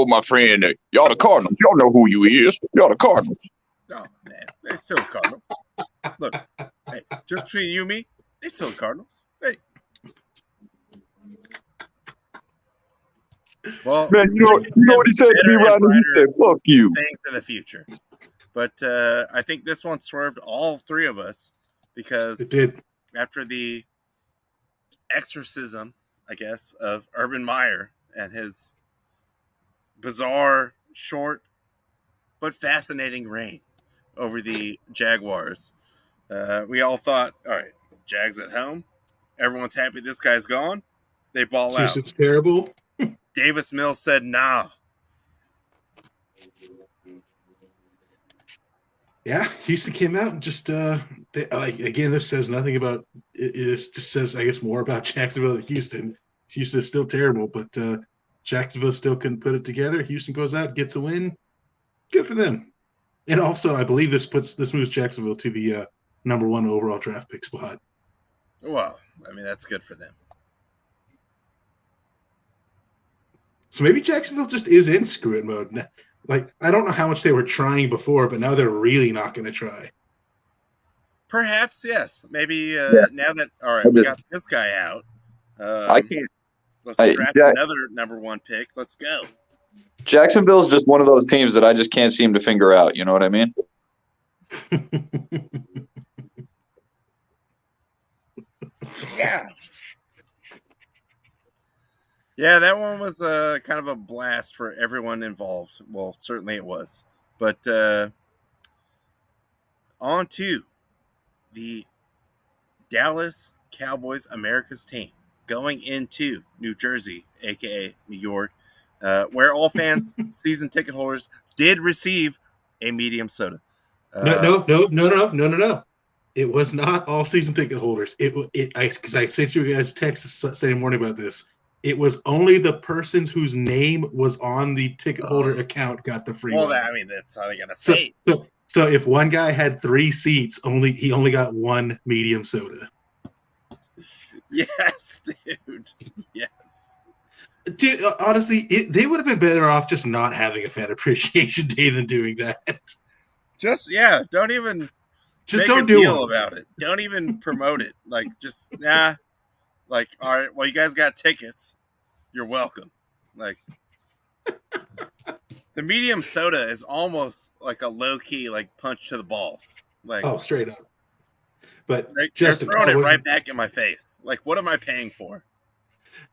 my friend that y'all the Cardinals. Y'all know who you is. Y'all the Cardinals. Oh man, they still the Cardinals. Look, hey, just between you and me, they still the Cardinals. Hey. Well, Man, you know what he said to me, Rodney? He said, "Fuck you." Things in the future, but I think this one swerved all three of us because it did. After the exorcism, I guess, of Urban Meyer and his bizarre, short, but fascinating reign over the Jaguars. We all thought, all right, Jags at home. Everyone's happy this guy's gone. They ball out. Houston's terrible. Davis Mills said, nah. Yeah, Houston came out and just again, this says nothing about it. It just says, I guess, more about Jacksonville than Houston. Houston is still terrible, but Jacksonville still couldn't put it together. Houston goes out, gets a win. Good for them. And also, I believe this moves Jacksonville to the number 1 overall draft pick spot. Well, I mean, that's good for them. So maybe Jacksonville just is in screw it mode. Like, I don't know how much they were trying before, but now they're really not going to try. Perhaps, yes. Maybe now that, all right, we got this guy out. I can't. Let's draft another number 1 pick. Let's go. Jacksonville's just one of those teams that I just can't seem to figure out. You know what I mean? Yeah. Yeah, that one was kind of a blast for everyone involved. Well, certainly it was. But on to the Dallas Cowboys America's team going into New Jersey, a.k.a. New York, where all fans, season ticket holders, did receive a medium soda. No. It was not all season ticket holders. Because I sent you guys text Saturday morning about this. It was only the persons whose name was on the ticket holder account got the free one. Well, I mean, that's how they're going to say it. So if one guy had 3 seats, he only got 1 medium soda. Yes, dude. Yes. Dude, honestly, they would have been better off just not having a fan appreciation day than doing that. Don't even just make don't a do deal one. about it. Don't even promote it. Like, just like, all right, well, you guys got tickets. You're welcome. Like, the medium soda is almost like a low key, like, punch to the balls. Like, oh, straight up. But Justin, you're throwing it right back in my face. Like, what am I paying for?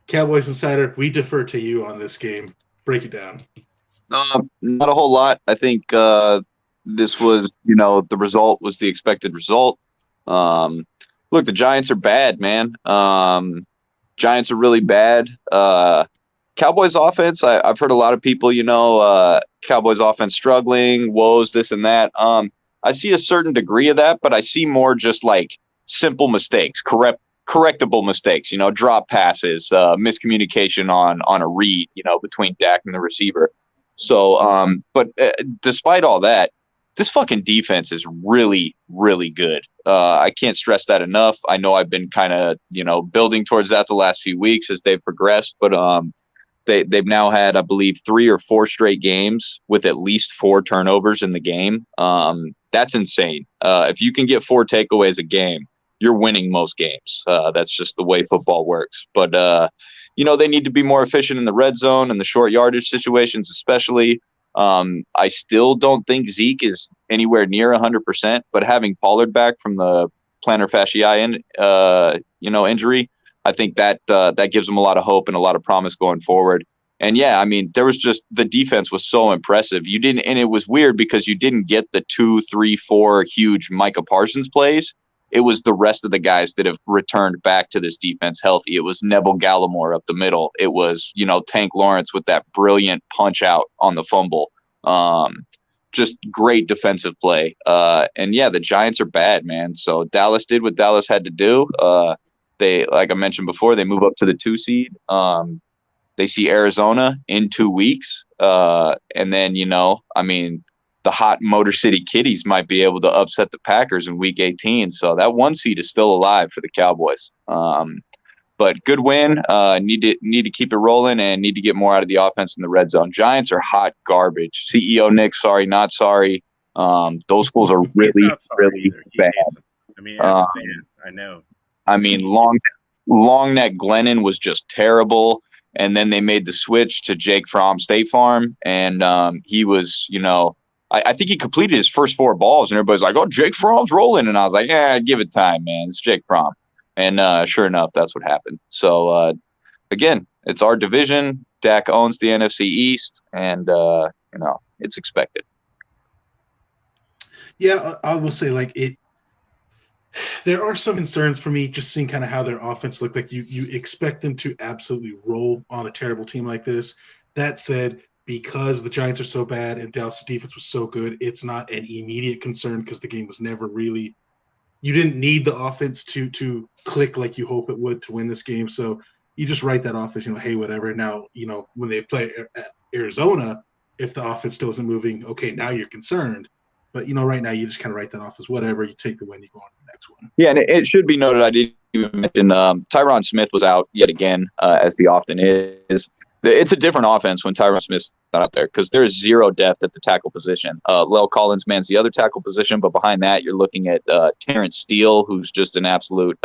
Cowboys Insider, we defer to you on this game. Break it down. Not a whole lot. I think this was, the result was the expected result. Look, the Giants are bad, man. Giants are really bad. Cowboys offense, I've heard a lot of people, Cowboys offense struggling, woes, this and that. I see a certain degree of that, but I see more just like simple mistakes, correctable mistakes, drop passes, miscommunication on a read, between Dak and the receiver. So, but despite all that, this fucking defense is really, really good. I can't stress that enough. I know I've been kind of, building towards that the last few weeks as they've progressed, but they've now had, I believe, 3 or 4 straight games with at least 4 turnovers in the game. That's insane. If you can get 4 takeaways a game, you're winning most games. That's just the way football works. But, they need to be more efficient in the red zone and the short yardage situations, especially. I still don't think Zeke is anywhere near 100%, but having Pollard back from the plantar fasciitis, injury, I think that gives them a lot of hope and a lot of promise going forward. And yeah, I mean, there was just, the defense was so impressive. And it was weird because you didn't get the 2, 3, 4 huge Micah Parsons plays. It was the rest of the guys that have returned back to this defense healthy. It was Neville Gallimore up the middle. It was, Tank Lawrence with that brilliant punch out on the fumble. Just great defensive play. And yeah, the Giants are bad, man. So Dallas did what Dallas had to do. They, like I mentioned before, they move up to the 2 seed. They see Arizona in 2 weeks. And then, the hot Motor City Kitties might be able to upset the Packers in week 18. So that 1 seed is still alive for the Cowboys. But good win. Need to keep it rolling and need to get more out of the offense in the red zone. Giants are hot garbage. CEO Nick, sorry, not sorry. Those fools are really, really bad. I mean, as a fan, I know. I mean, long neck Glennon was just terrible. And then they made the switch to Jake Fromm State Farm. And he was, I think he completed his first 4 balls. And everybody's like, oh, Jake Fromm's rolling. And I was like, yeah, give it time, man. It's Jake Fromm. And sure enough, that's what happened. So, again, it's our division. Dak owns the NFC East. And, it's expected. Yeah, I will say, there are some concerns for me just seeing kind of how their offense looked like. You expect them to absolutely roll on a terrible team like this. That said, because the Giants are so bad and Dallas' defense was so good, it's not an immediate concern because the game was never really – you didn't need the offense to click like you hope it would to win this game. So you just write that off as, hey, whatever. Now, when they play at Arizona, if the offense still isn't moving, okay, now you're concerned. But, right now you just kind of write that off as whatever. You take the win, you go on to the next one. Yeah, and it should be noted, I didn't even mention Tyron Smith was out yet again, as he often is. It's a different offense when Tyron Smith's not out there because there's zero depth at the tackle position. Lel Collins mans the other tackle position, but behind that, you're looking at Terrence Steele, who's just an absolute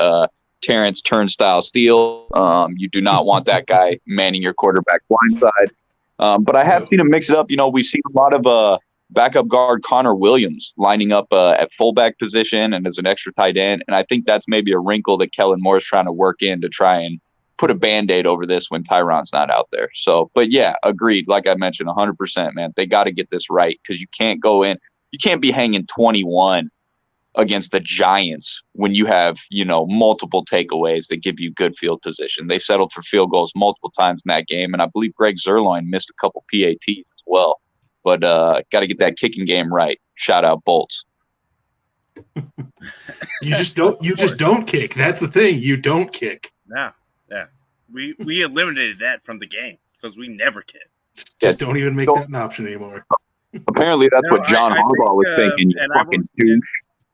Terrence turnstile Steele. You do not want that guy manning your quarterback blindside. But I have seen him mix it up. We've seen a lot of backup guard Connor Williams lining up at fullback position and as an extra tight end. And I think that's maybe a wrinkle that Kellen Moore is trying to work in to try and put a Band-Aid over this when Tyron's not out there. So, but yeah, agreed. Like I mentioned, 100%, man. They got to get this right because you can't go in. You can't be hanging 21 against the Giants when you have, multiple takeaways that give you good field position. They settled for field goals multiple times in that game. And I believe Greg Zerloin missed a couple PATs as well. But got to get that kicking game right. Shout out Bolts. You just don't kick. That's the thing. You don't kick. Yeah. We eliminated that from the game because we never kick. Just don't even make that an option anymore. Apparently that's what John Harbaugh was thinking. You fucking douche.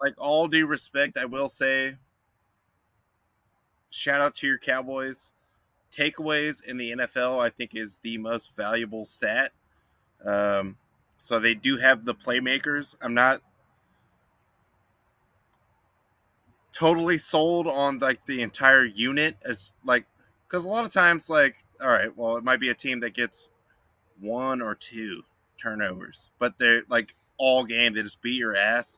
Like, all due respect, I will say, shout out to your Cowboys. Takeaways in the NFL, I think, is the most valuable stat. So they do have the playmakers. I'm not totally sold on the entire unit as because a lot of times all right, well, it might be a team that gets 1 or 2 turnovers, but they're all game they just beat your ass.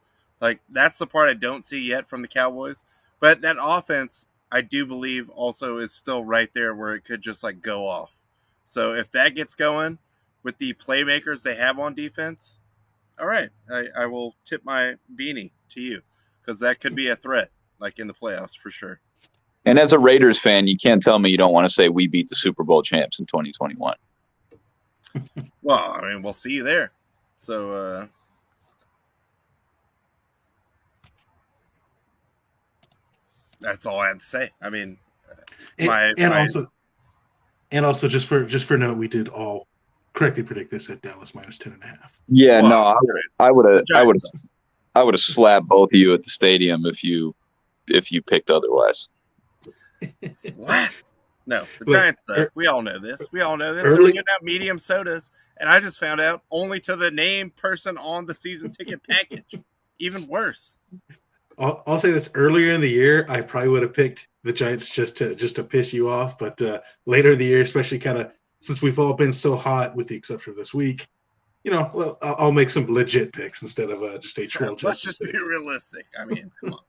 That's the part I don't see yet from the Cowboys. But that offense, I do believe, also is still right there where it could just go off. So if that gets going with the playmakers they have on defense, all right, I will tip my beanie to you because that could be a threat in the playoffs for sure. And as a Raiders fan, you can't tell me you don't want to say we beat the Super Bowl champs in 2021. Well, I mean, we'll see you there. So that's all I have to say. I mean, also just for note, we did all correctly predict this at Dallas minus 10.5. Yeah, well, I would have slapped both of you at the stadium if you picked otherwise. What? No, the Giants suck. We all know this. They're giving out medium sodas, and I just found out only to the named person on the season ticket package. Even worse. I'll say this: earlier in the year, I probably would have picked the Giants just to piss you off. But later in the year, especially kind of since we've all been so hot, with the exception of this week, I'll make some legit picks instead of just a troll. Let's just be realistic. I mean, come on.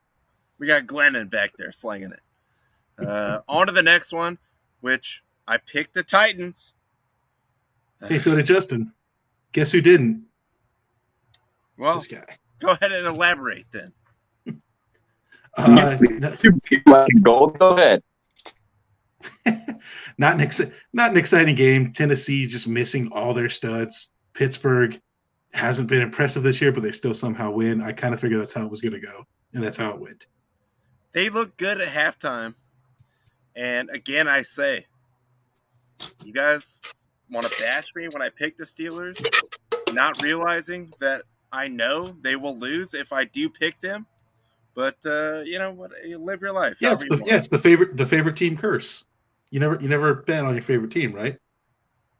We got Glennon back there slinging it. On to the next one, which I picked the Titans. Hey, so did Justin. Guess who didn't? Well, this guy. Go ahead and elaborate then. Go ahead. Not an exciting game. Tennessee just missing all their studs. Pittsburgh hasn't been impressive this year, but they still somehow win. I kind of figured that's how it was going to go, and that's how it went. They look good at halftime. And again, I say, you guys want to bash me when I pick the Steelers, not realizing that I know they will lose if I do pick them? But you know what? You live your life. Yeah, however you want. it's the favorite team curse. You never bet on your favorite team, right?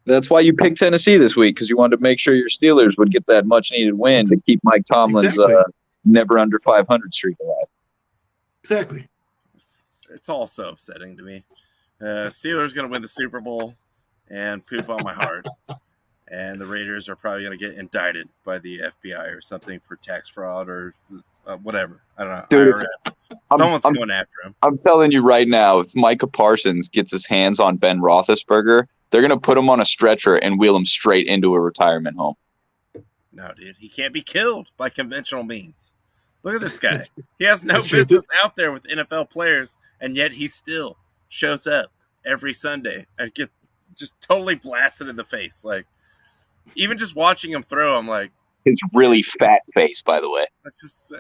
That's why you picked Tennessee this week, because you wanted to make sure your Steelers would get that much needed win to keep Mike Tomlin's never under 500 streak alive. Exactly. It's all so upsetting to me. Steelers going to win the Super Bowl and poop on my heart. And the Raiders are probably going to get indicted by the FBI or something for tax fraud or whatever. I don't know. Dude, IRS. Someone's going after him. I'm telling you right now, if Micah Parsons gets his hands on Ben Roethlisberger, they're going to put him on a stretcher and wheel him straight into a retirement home. No, dude. He can't be killed by conventional means. Look at this guy. He has no business out there with NFL players, and yet he still shows up every Sunday and get just totally blasted in the face. Like, even just watching him throw, I'm like, his really fat face, by the way. Just,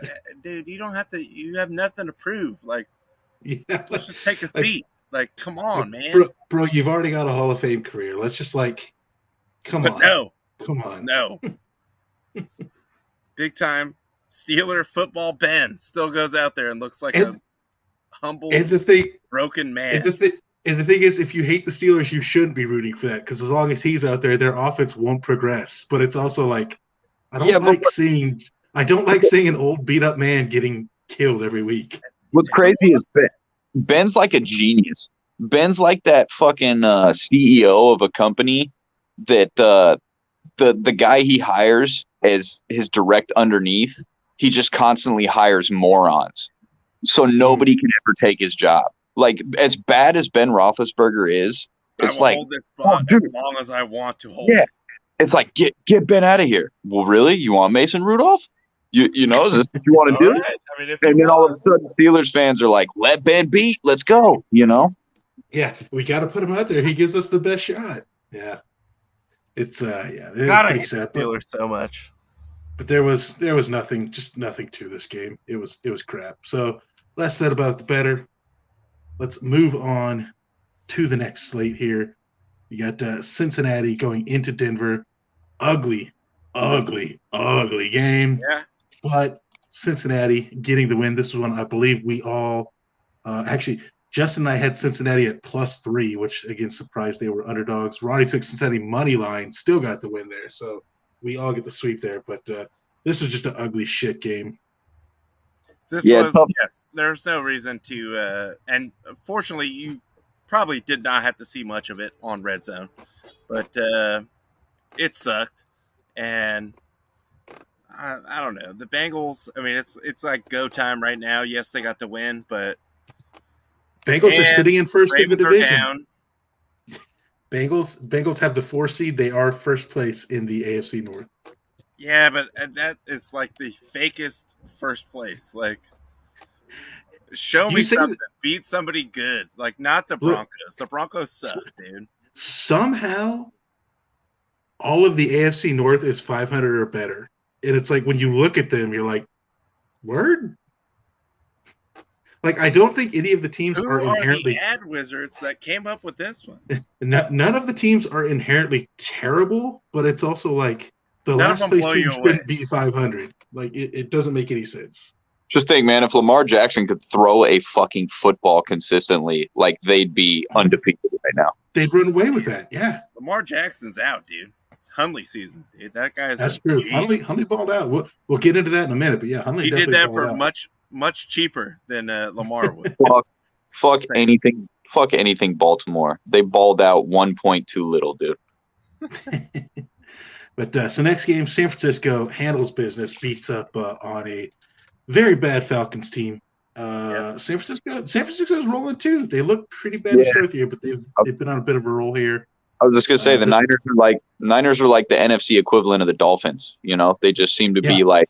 dude, you don't have to. You have nothing to prove. Like, let's just take a seat. Like, come on, man. Bro, you've already got a Hall of Fame career. Let's just come on. No, come on. No. Big time Steeler football Ben still goes out there and looks like a humble, broken man. And the thing is, if you hate the Steelers, you shouldn't be rooting for that, because as long as he's out there, their offense won't progress. But it's also like, I don't like seeing an old beat up man getting killed every week. What's crazy is Ben's like a genius. Ben's like that fucking CEO of a company that the guy he hires as his direct underneath, he just constantly hires morons. So nobody can ever take his job. Like, as bad as Ben Roethlisberger is, it's like, hold this spot as long as I want to hold it. It's like, get Ben out of here. Well, really? You want Mason Rudolph? You know, is this what you want to do? Right. I mean, and then all of a sudden, Steelers fans are like, let Ben beat. Let's go. You know? Yeah, we got to put him out there. He gives us the best shot. Yeah. It's pretty sad. Steelers so much. But there was nothing to this game. It was crap. So less said about it, the better. Let's move on to the next slate here. You got Cincinnati going into Denver. Ugly game. Yeah. But Cincinnati getting the win. This is one I believe we all actually, Justin and I had Cincinnati at +3, which again surprised they were underdogs. Ronnie took Cincinnati money line, still got the win there. So we all get the sweep there. But this was just an ugly shit game. There's no reason to, and fortunately, you probably did not have to see much of it on Red Zone, but it sucked, and I don't know. The Bengals, I mean, it's like go time right now. Yes, they got the win, but Bengals are sitting in first in the division. Down. Bengals have the 4 seed. They are first place in the AFC North. Yeah, but that is like the fakest first place. Like, show me something. Beat somebody good. Like, not the Broncos. The Broncos suck, dude. Somehow, all of the AFC North is 500 or better. And it's like, when you look at them, you're like, word? Like, I don't think any of the teams are inherently... the ad wizards that came up with this one? None of the teams are inherently terrible, but it's also like, the last place team shouldn't be 500. Like, it doesn't make any sense. Just think, man, if Lamar Jackson could throw a fucking football consistently, like, they'd be undefeated right now. They'd run away with that, yeah. Lamar Jackson's out, dude. It's Hundley season, dude. That guy's That's true. Hundley balled out. We'll get into that in a minute, but yeah, Hundley did that for much cheaper than Lamar would. Fuck anything Baltimore. They balled out 1.2 little, dude. But so next game, San Francisco handles business, beats up on a very bad Falcons team. Yes. San Francisco's rolling too. They look pretty bad to start the year, but they've been on a bit of a roll here. I was just gonna say the Niners are like the NFC equivalent of the Dolphins. You know, they just seem to be like,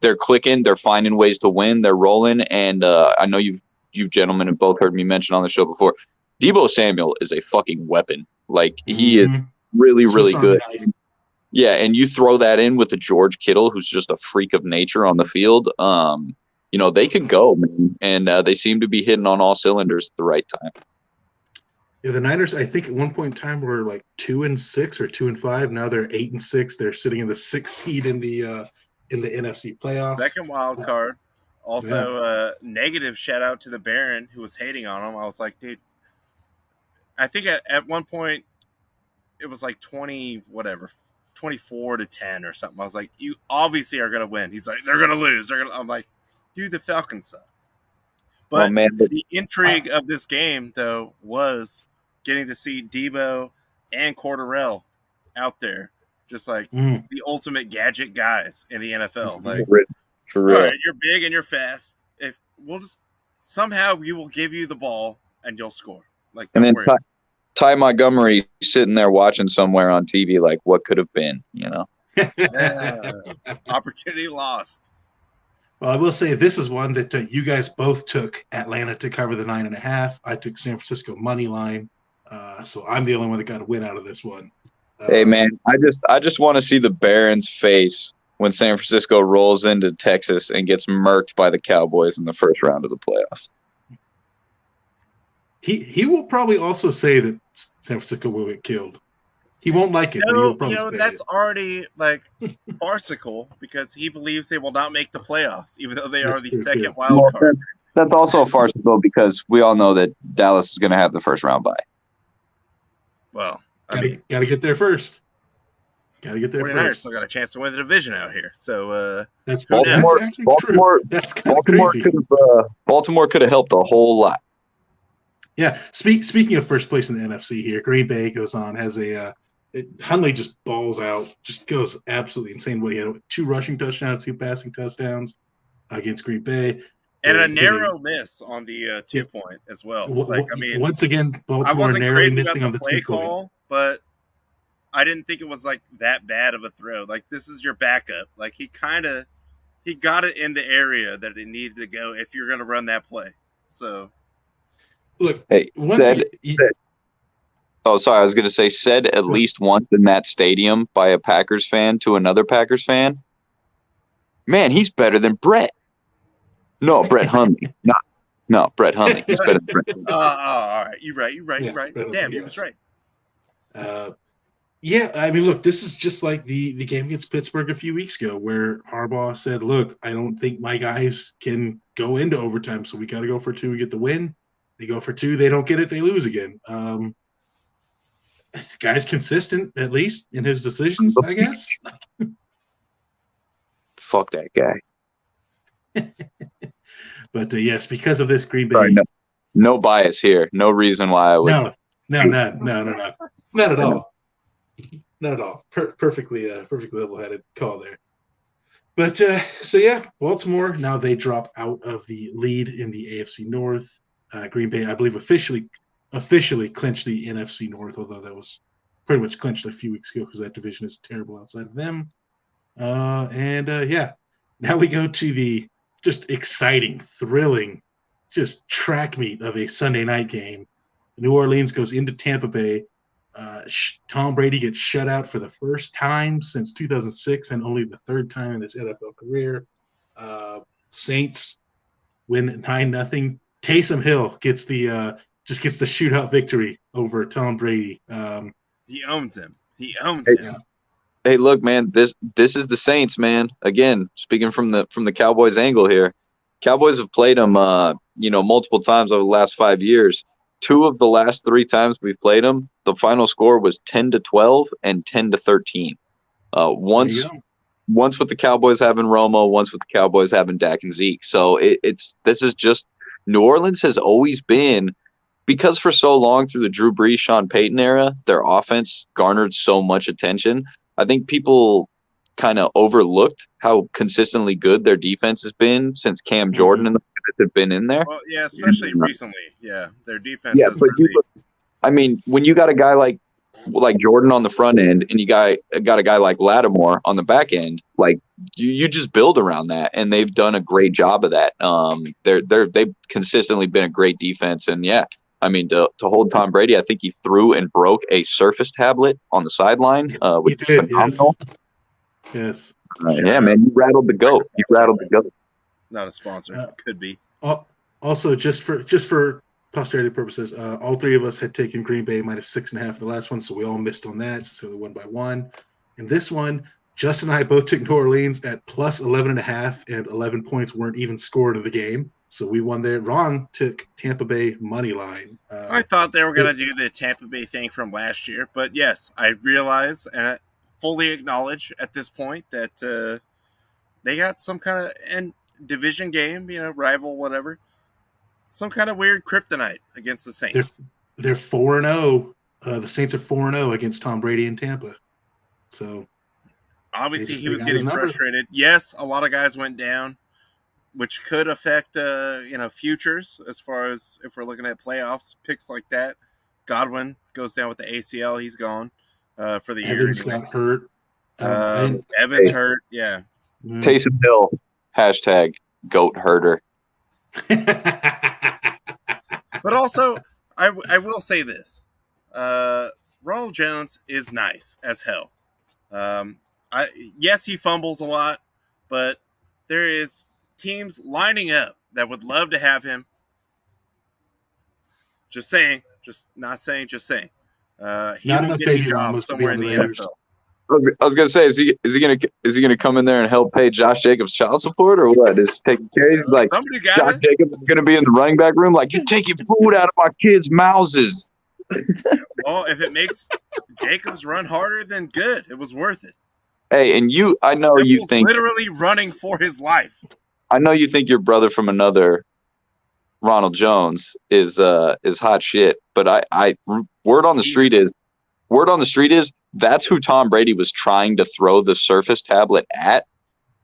they're clicking, they're finding ways to win, they're rolling, and I know you gentlemen have both heard me mention on the show before. Deebo Samuel is a fucking weapon. Like, he is really, really good. Yeah, and you throw that in with a George Kittle, who's just a freak of nature on the field. You know, they could go, man, and they seem to be hitting on all cylinders at the right time. Yeah, the Niners, I think at one point in time were like 2-6 or 2-5. Now they're 8-6. They're sitting in the 6th seed in the NFC playoffs. Second wild card. Also, negative shout out to the Baron who was hating on him. I was like, dude, I think at one point it was like 24-10 or something. I was like, you obviously are going to win. He's like, they're going to lose. I'm like, dude, the Falcons suck. But the intrigue of this game, though, was getting to see Debo and Cordarrelle out there, just like the ultimate gadget guys in the NFL. Like, for real. All right, you're big and you're fast. If we'll just somehow we will give you the ball and you'll score. Like, and then Ty Montgomery sitting there watching somewhere on TV, like, what could have been, Opportunity lost. Well, I will say this is one that you guys both took Atlanta to cover the 9.5. I took San Francisco money line, so I'm the only one that got a win out of this one. Hey man, I just want to see the Barons' face when San Francisco rolls into Texas and gets murked by the Cowboys in the first round of the playoffs. He will probably also say that San Francisco will get killed. He won't like it. But he will probably that's already like farcical because he believes they will not make the playoffs, even though they are the second wild card. That's also farcical because we all know that Dallas is going to have the first round bye. Well, got to get there first. Got to get there first. Still got a chance to win the division out here. So that's Baltimore. Actually Baltimore. True. That's kind of crazy. Baltimore could have helped a whole lot. Yeah. Speaking of first place in the NFC here, Green Bay goes on, has Hundley just balls out, just goes absolutely insane. What he had 2 rushing touchdowns, 2 passing touchdowns against Green Bay. And a narrow miss on the 2-point as well. Once again, Baltimore narrowly missing on the play call, but I didn't think it was like that bad of a throw. Like, this is your backup. Like, he got it in the area that it needed to go if you're going to run that play. So, look, hey, I was going to say, said at least once in that stadium by a Packers fan to another Packers fan, man, he's better than Brett. No, Brett Hundley. No, Brett Hundley. He's better than Brett. All right. You're right. Damn, he was right. Yeah, I mean, look, this is just like the game against Pittsburgh a few weeks ago where Harbaugh said, look, I don't think my guys can go into overtime, so we got to go for 2 to get the win. They go for 2, they don't get it, they lose again. This guy's consistent, at least, in his decisions, I guess. Fuck that guy. But, yes, because of this Green Bay. Sorry, no bias here. No reason why I would. No. Not at all. Not at all. Perfectly level-headed call there. But, Baltimore, now they drop out of the lead in the AFC North. Green Bay, I believe, officially clinched the NFC North, although that was pretty much clinched a few weeks ago because that division is terrible outside of them. Now we go to the just exciting, thrilling, just track meet of a Sunday night game. New Orleans goes into Tampa Bay. Tom Brady gets shut out for the first time since 2006 and only the 3rd time in his NFL career. Saints win 9-0. Taysom Hill gets the shootout victory over Tom Brady. He owns him. Him. Hey, look, man, this is the Saints, man. Again, speaking from the Cowboys angle here, Cowboys have played them, multiple times over the last 5 years. 2 of the last 3 times we've played them, the final score was 10-12 and 10-13. Once with the Cowboys having Romo, once with the Cowboys having Dak and Zeke. So this is just New Orleans has always been, because for so long through the Drew Brees, Sean Payton era, their offense garnered so much attention. I think people kind of overlooked how consistently good their defense has been since Cam Jordan and the have been in there. Well, yeah, especially recently. Yeah, their defense is really... when you got a guy like Jordan on the front end and you got a guy like Lattimore on the back end, like you just build around that, and they've done a great job of that. They've consistently been a great defense, and to hold Tom Brady, I think he threw and broke a Surface tablet on the sideline. Which he did, phenomenal. Yes. Man, you rattled the goat. Not a sponsor. Could be. Also, just for posterity purposes, all 3 of us had taken Green Bay minus 6.5 the last one, so we all missed on that. So we won by 1. And this one, Justin and I both took New Orleans at plus 11.5, and 11 points weren't even scored in the game. So we won there. Ron took Tampa Bay money line. I thought they were going to do the Tampa Bay thing from last year, but yes, I realize and I fully acknowledge at this point that they got some kind of division game, rival, whatever. Some kind of weird kryptonite against the Saints. They're 4-0. The Saints are 4-0 against Tom Brady in Tampa. So obviously he was getting frustrated. Yes, a lot of guys went down, which could affect futures as far as if we're looking at playoffs, picks like that. Godwin goes down with the ACL. He's gone for the year. Evans got hurt. Evans hurt, yeah. Taysom Hill, #GOAT herder. But also, I will say this. Ronald Jones is nice as hell. Yes, he fumbles a lot, but there is teams lining up that would love to have him. Just saying. Just not saying, just saying. He will get a job somewhere in the NFL. I was gonna say, is he gonna come in there and help pay Josh Jacobs child support or what? Is taking care of like Josh Jacobs is gonna be in the running back room like, you taking food out of my kids' mouses. Well, if it makes Jacobs run harder, then good. It was worth it. Hey, and I know you think literally running for his life. I know you think your brother from another, Ronald Jones, is hot shit, but word on the street is that's who Tom Brady was trying to throw the Surface tablet at,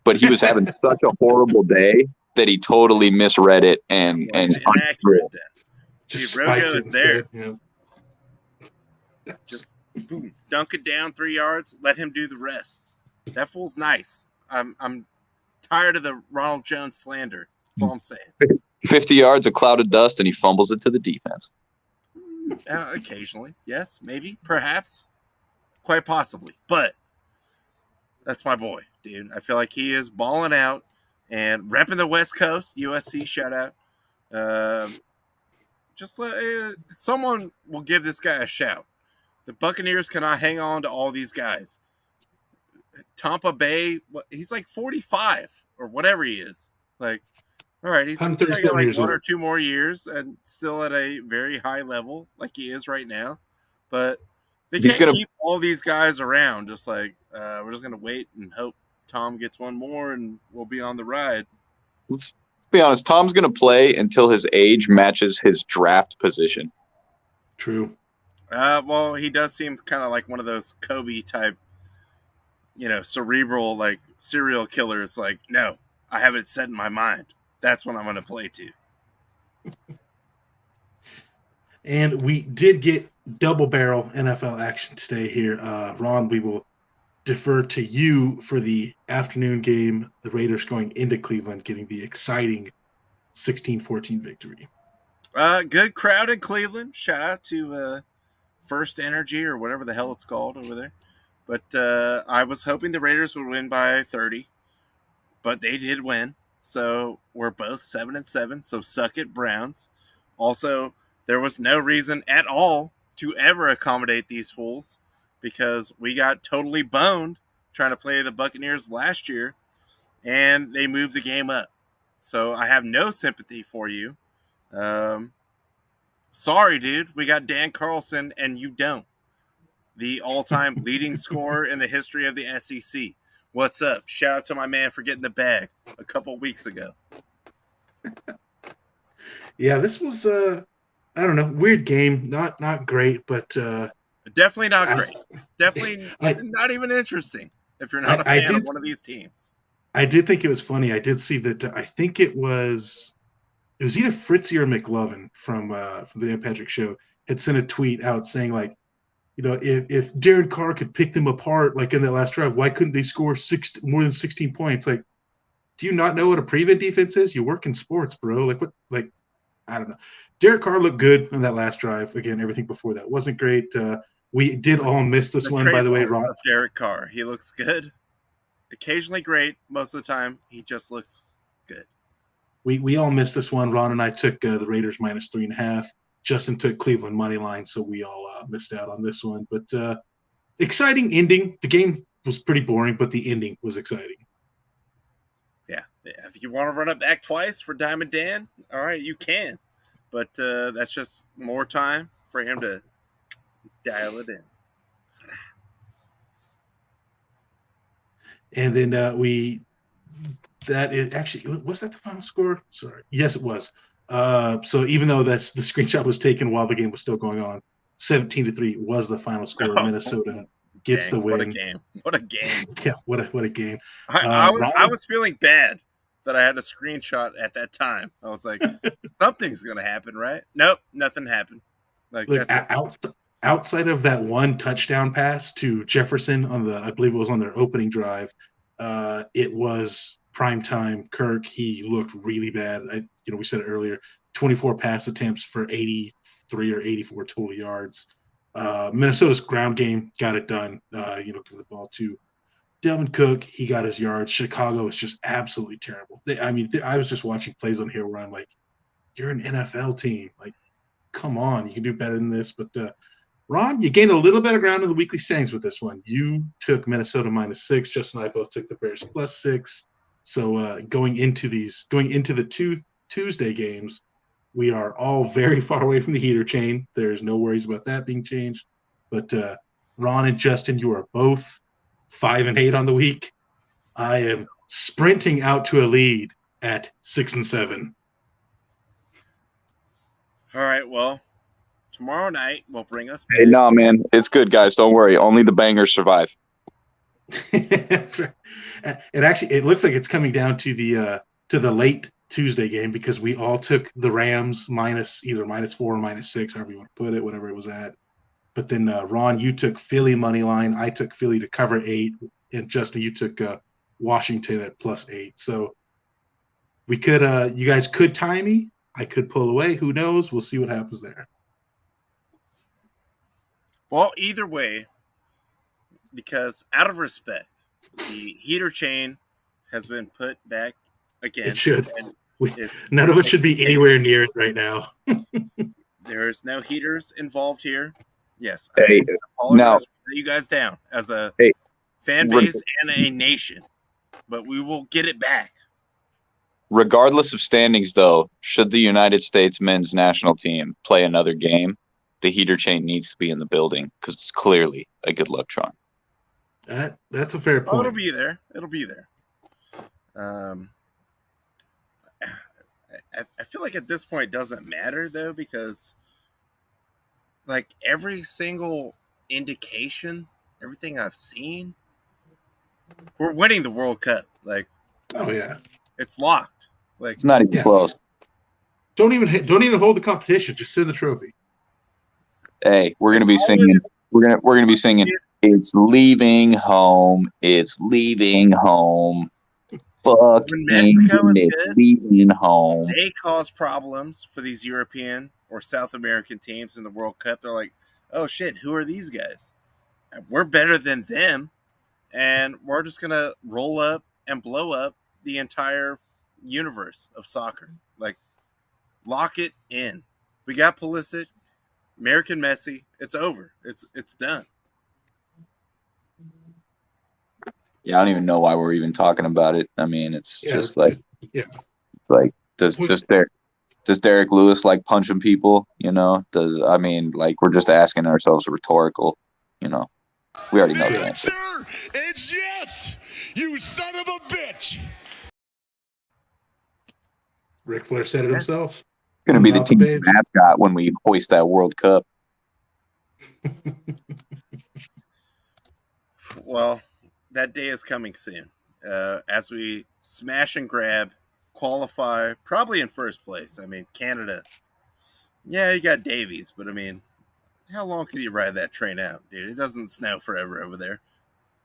but he was having such a horrible day that he totally misread it and inaccurate. Just Rojo is there. Yeah. Just boom, dunk it down 3 yards. Let him do the rest. That fool's nice. I'm tired of the Ronald Jones slander. That's all I'm saying. 50 yards, a cloud of dust, and he fumbles it to the defense. Occasionally, yes, maybe, perhaps, quite possibly. But that's my boy, dude. I feel like he is balling out and repping the West Coast. USC, shout out. Just let someone will give this guy a shout. The Buccaneers cannot hang on to all these guys. Tampa Bay, he's like 45 or whatever he is. Like, all right, he's got like 1 or 2 more years and still at a very high level like he is right now. But they can't keep all these guys around just like, we're just going to wait and hope Tom gets one more and we'll be on the ride. Let's be honest. Tom's going to play until his age matches his draft position. True. Well, he does seem kind of like one of those Kobe type, cerebral, like serial killers. Like, no, I have it set in my mind. That's what I'm going to play to. And we did get double barrel NFL action today here. Ron, we will defer to you for the afternoon game. The Raiders going into Cleveland, getting the exciting 16-14 victory. Good crowd in Cleveland. Shout out to First Energy or whatever the hell it's called over there. But I was hoping the Raiders would win by 30, but they did win. So we're both 7-7. So suck it, Browns. Also, there was no reason at all to ever accommodate these fools because we got totally boned trying to play the Buccaneers last year, and they moved the game up. So I have no sympathy for you. Sorry, dude. We got Dan Carlson, and you don't. The all-time leading scorer in the history of the SEC. What's up? Shout out to my man for getting the bag a couple weeks ago. Yeah, this was I don't know, weird game. Not great, but definitely not great. Definitely not even interesting if you're not a fan of one of these teams. I did think it was funny. I did see that. I think it was either Fritzy or McLovin from the Dan Patrick Show had sent a tweet out saying like, if Darren Carr could pick them apart like in that last drive, why couldn't they score more than 16 points? Like, do you not know what a prevent defense is? You work in sports, bro. Like what? Like, I don't know. Derek Carr looked good on that last drive. Again, everything before that wasn't great. We did all miss this one, by the way, Ron. Derek Carr, he looks good. Occasionally great. Most of the time, he just looks good. We all missed this one. Ron and I took the Raiders -3.5. Justin took Cleveland money line, so we all missed out on this one. But exciting ending. The game was pretty boring, but the ending was exciting. Yeah. If you want to run it back twice for Diamond Dan, all right, you can. But that's just more time for him to dial it in. And then was that the final score? Sorry. Yes, it was. So even though the screenshot was taken while the game was still going on, 17-3 was the final score. Minnesota gets the win. What a game. What a game. Yeah, what a game. I was feeling bad that I had a screenshot at that time. I was like, something's going to happen, right? Nope, nothing happened. Like, look, outside of that one touchdown pass to Jefferson I believe it was on their opening drive, it was prime time. Kirk, he looked really bad. We said it earlier, 24 pass attempts for 83 or 84 total yards. Minnesota's ground game got it done. Give the ball to Delvin Cook, he got his yards. Chicago is just absolutely terrible. I was just watching plays on here where I'm like, you're an NFL team. Like, come on, you can do better than this. But Ron, you gained a little bit of ground in the weekly standings with this one. You took Minnesota -6. Justin and I both took the Bears +6. So going into the two Tuesday games, we are all very far away from the heater chain. There's no worries about that being changed. But Ron and Justin, you are both 5-8 on the week. I am sprinting out to a lead at 6-7. All right, well, tomorrow night will bring us back. Hey, no, man, it's good, guys. Don't worry. Only the bangers survive. That's right. It looks like it's coming down to the late Tuesday game because we all took the Rams either -4 or -6, however you want to put it, whatever it was at. But then, Ron, you took Philly money line. I took Philly to cover 8. And Justin, you took Washington at +8. So we could, you guys could tie me. I could pull away. Who knows? We'll see what happens there. Well, either way, because out of respect, the heater chain has been put back again. It should. None of us should be anywhere near it right now. There's no heaters involved here. Yes, I apologize for letting you guys down as a fan base and a nation, but we will get it back. Regardless of standings, though, should the United States men's national team play another game, the heater chain needs to be in the building because it's clearly a good luck charm. That's a fair point. Oh, it'll be there. It'll be there. I feel like at this point it doesn't matter, though, because like every single indication, everything I've seen, we're winning the World Cup. Like, oh yeah, it's locked. Like, it's not even close. Don't even hold the competition. Just send the trophy. Hey, we're gonna be singing. We're gonna be singing. It's leaving home. It's leaving home. Fuck Mexico is good. Leaving home. They cause problems for these European or South American teams in the World Cup. They're like, oh shit, who are these guys? We're better than them, and we're just gonna roll up and blow up the entire universe of soccer. Like, lock it in. We got Pulisic, American Messi. It's over. It's done. Yeah, I don't even know why we're even talking about it. I mean, it's just like, it's like, does Derek Lewis like punching people? We're just asking ourselves a rhetorical, we already know the answer. It's yes, you son of a bitch. Ric Flair said it himself. It's going to be the team mascot when we hoist that World Cup. Well, that day is coming soon. As we smash and grab, qualify, probably in first place. I mean, Canada. Yeah, you got Davies, but I mean, how long can you ride that train out, dude? It doesn't snow forever over there.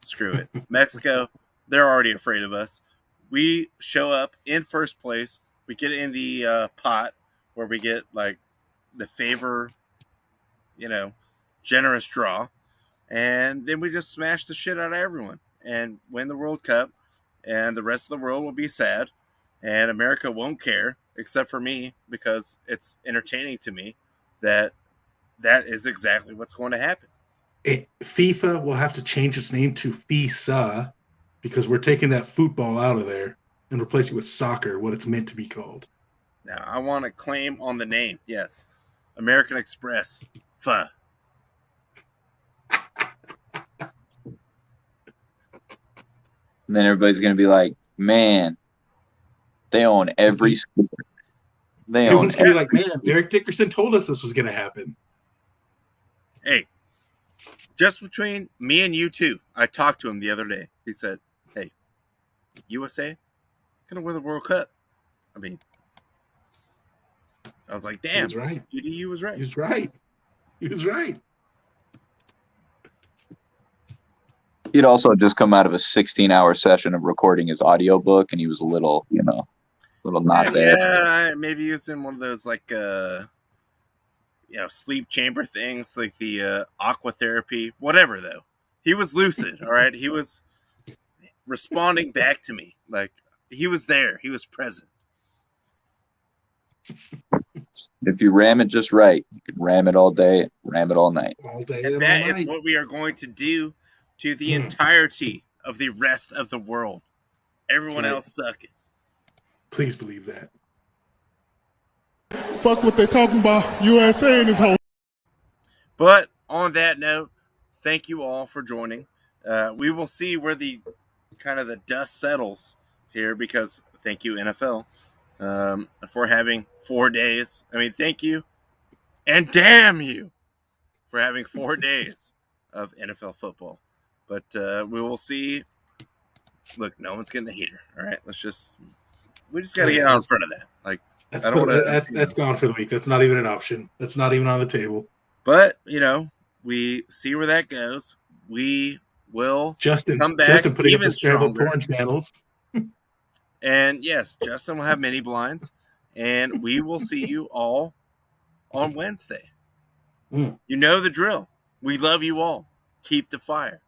Screw it. Mexico, they're already afraid of us. We show up in first place. We get in the pot where we get like the favor, generous draw. And then we just smash the shit out of everyone and win the World Cup. And the rest of the world will be sad. And America won't care, except for me, because it's entertaining to me that is exactly what's going to happen. FIFA will have to change its name to FISA because we're taking that football out of there and replacing it with soccer, what it's meant to be called. Now, I want to claim on the name. Yes. American Express. Fuh. And then everybody's going to be like, man, they own every sport. They own Everyone's going to be like, man, Eric Dickerson told us this was going to happen. Hey, just between me and you two, I talked to him the other day. He said, hey, USA going to win the World Cup. I mean, I was like, damn. He was right. UDU was right. He was right. He was right. He'd also just come out of a 16-hour session of recording his audiobook, and he was a little not there. Yeah, maybe he was in one of those like sleep chamber things, like the aqua therapy, whatever. Though he was lucid, all right. He was responding back to me, like he was there. He was present. If you ram it just right, you can ram it all day, ram it all night. All day And and that all is night. what we are going to do to the entirety of the rest of the world. Everyone Right. else suck it. Please believe that. Fuck what they talking about. USA in this whole. But on that note, thank you all for joining. We will see where the kind of the dust settles here, because thank you, NFL, for having 4 days. I mean, thank you, and damn you for having 4 days of NFL football. But we will see. Look, no one's getting the heater. All right, we just got to get out in front of that. Like, That's gone for the week. That's not even an option. That's not even on the table. But we see where that goes. We will come back Justin putting up even the scrambled stronger. porn channels. And yes, Justin will have mini blinds, and we will see you all on Wednesday. Mm. You know the drill. We love you all. Keep the fire.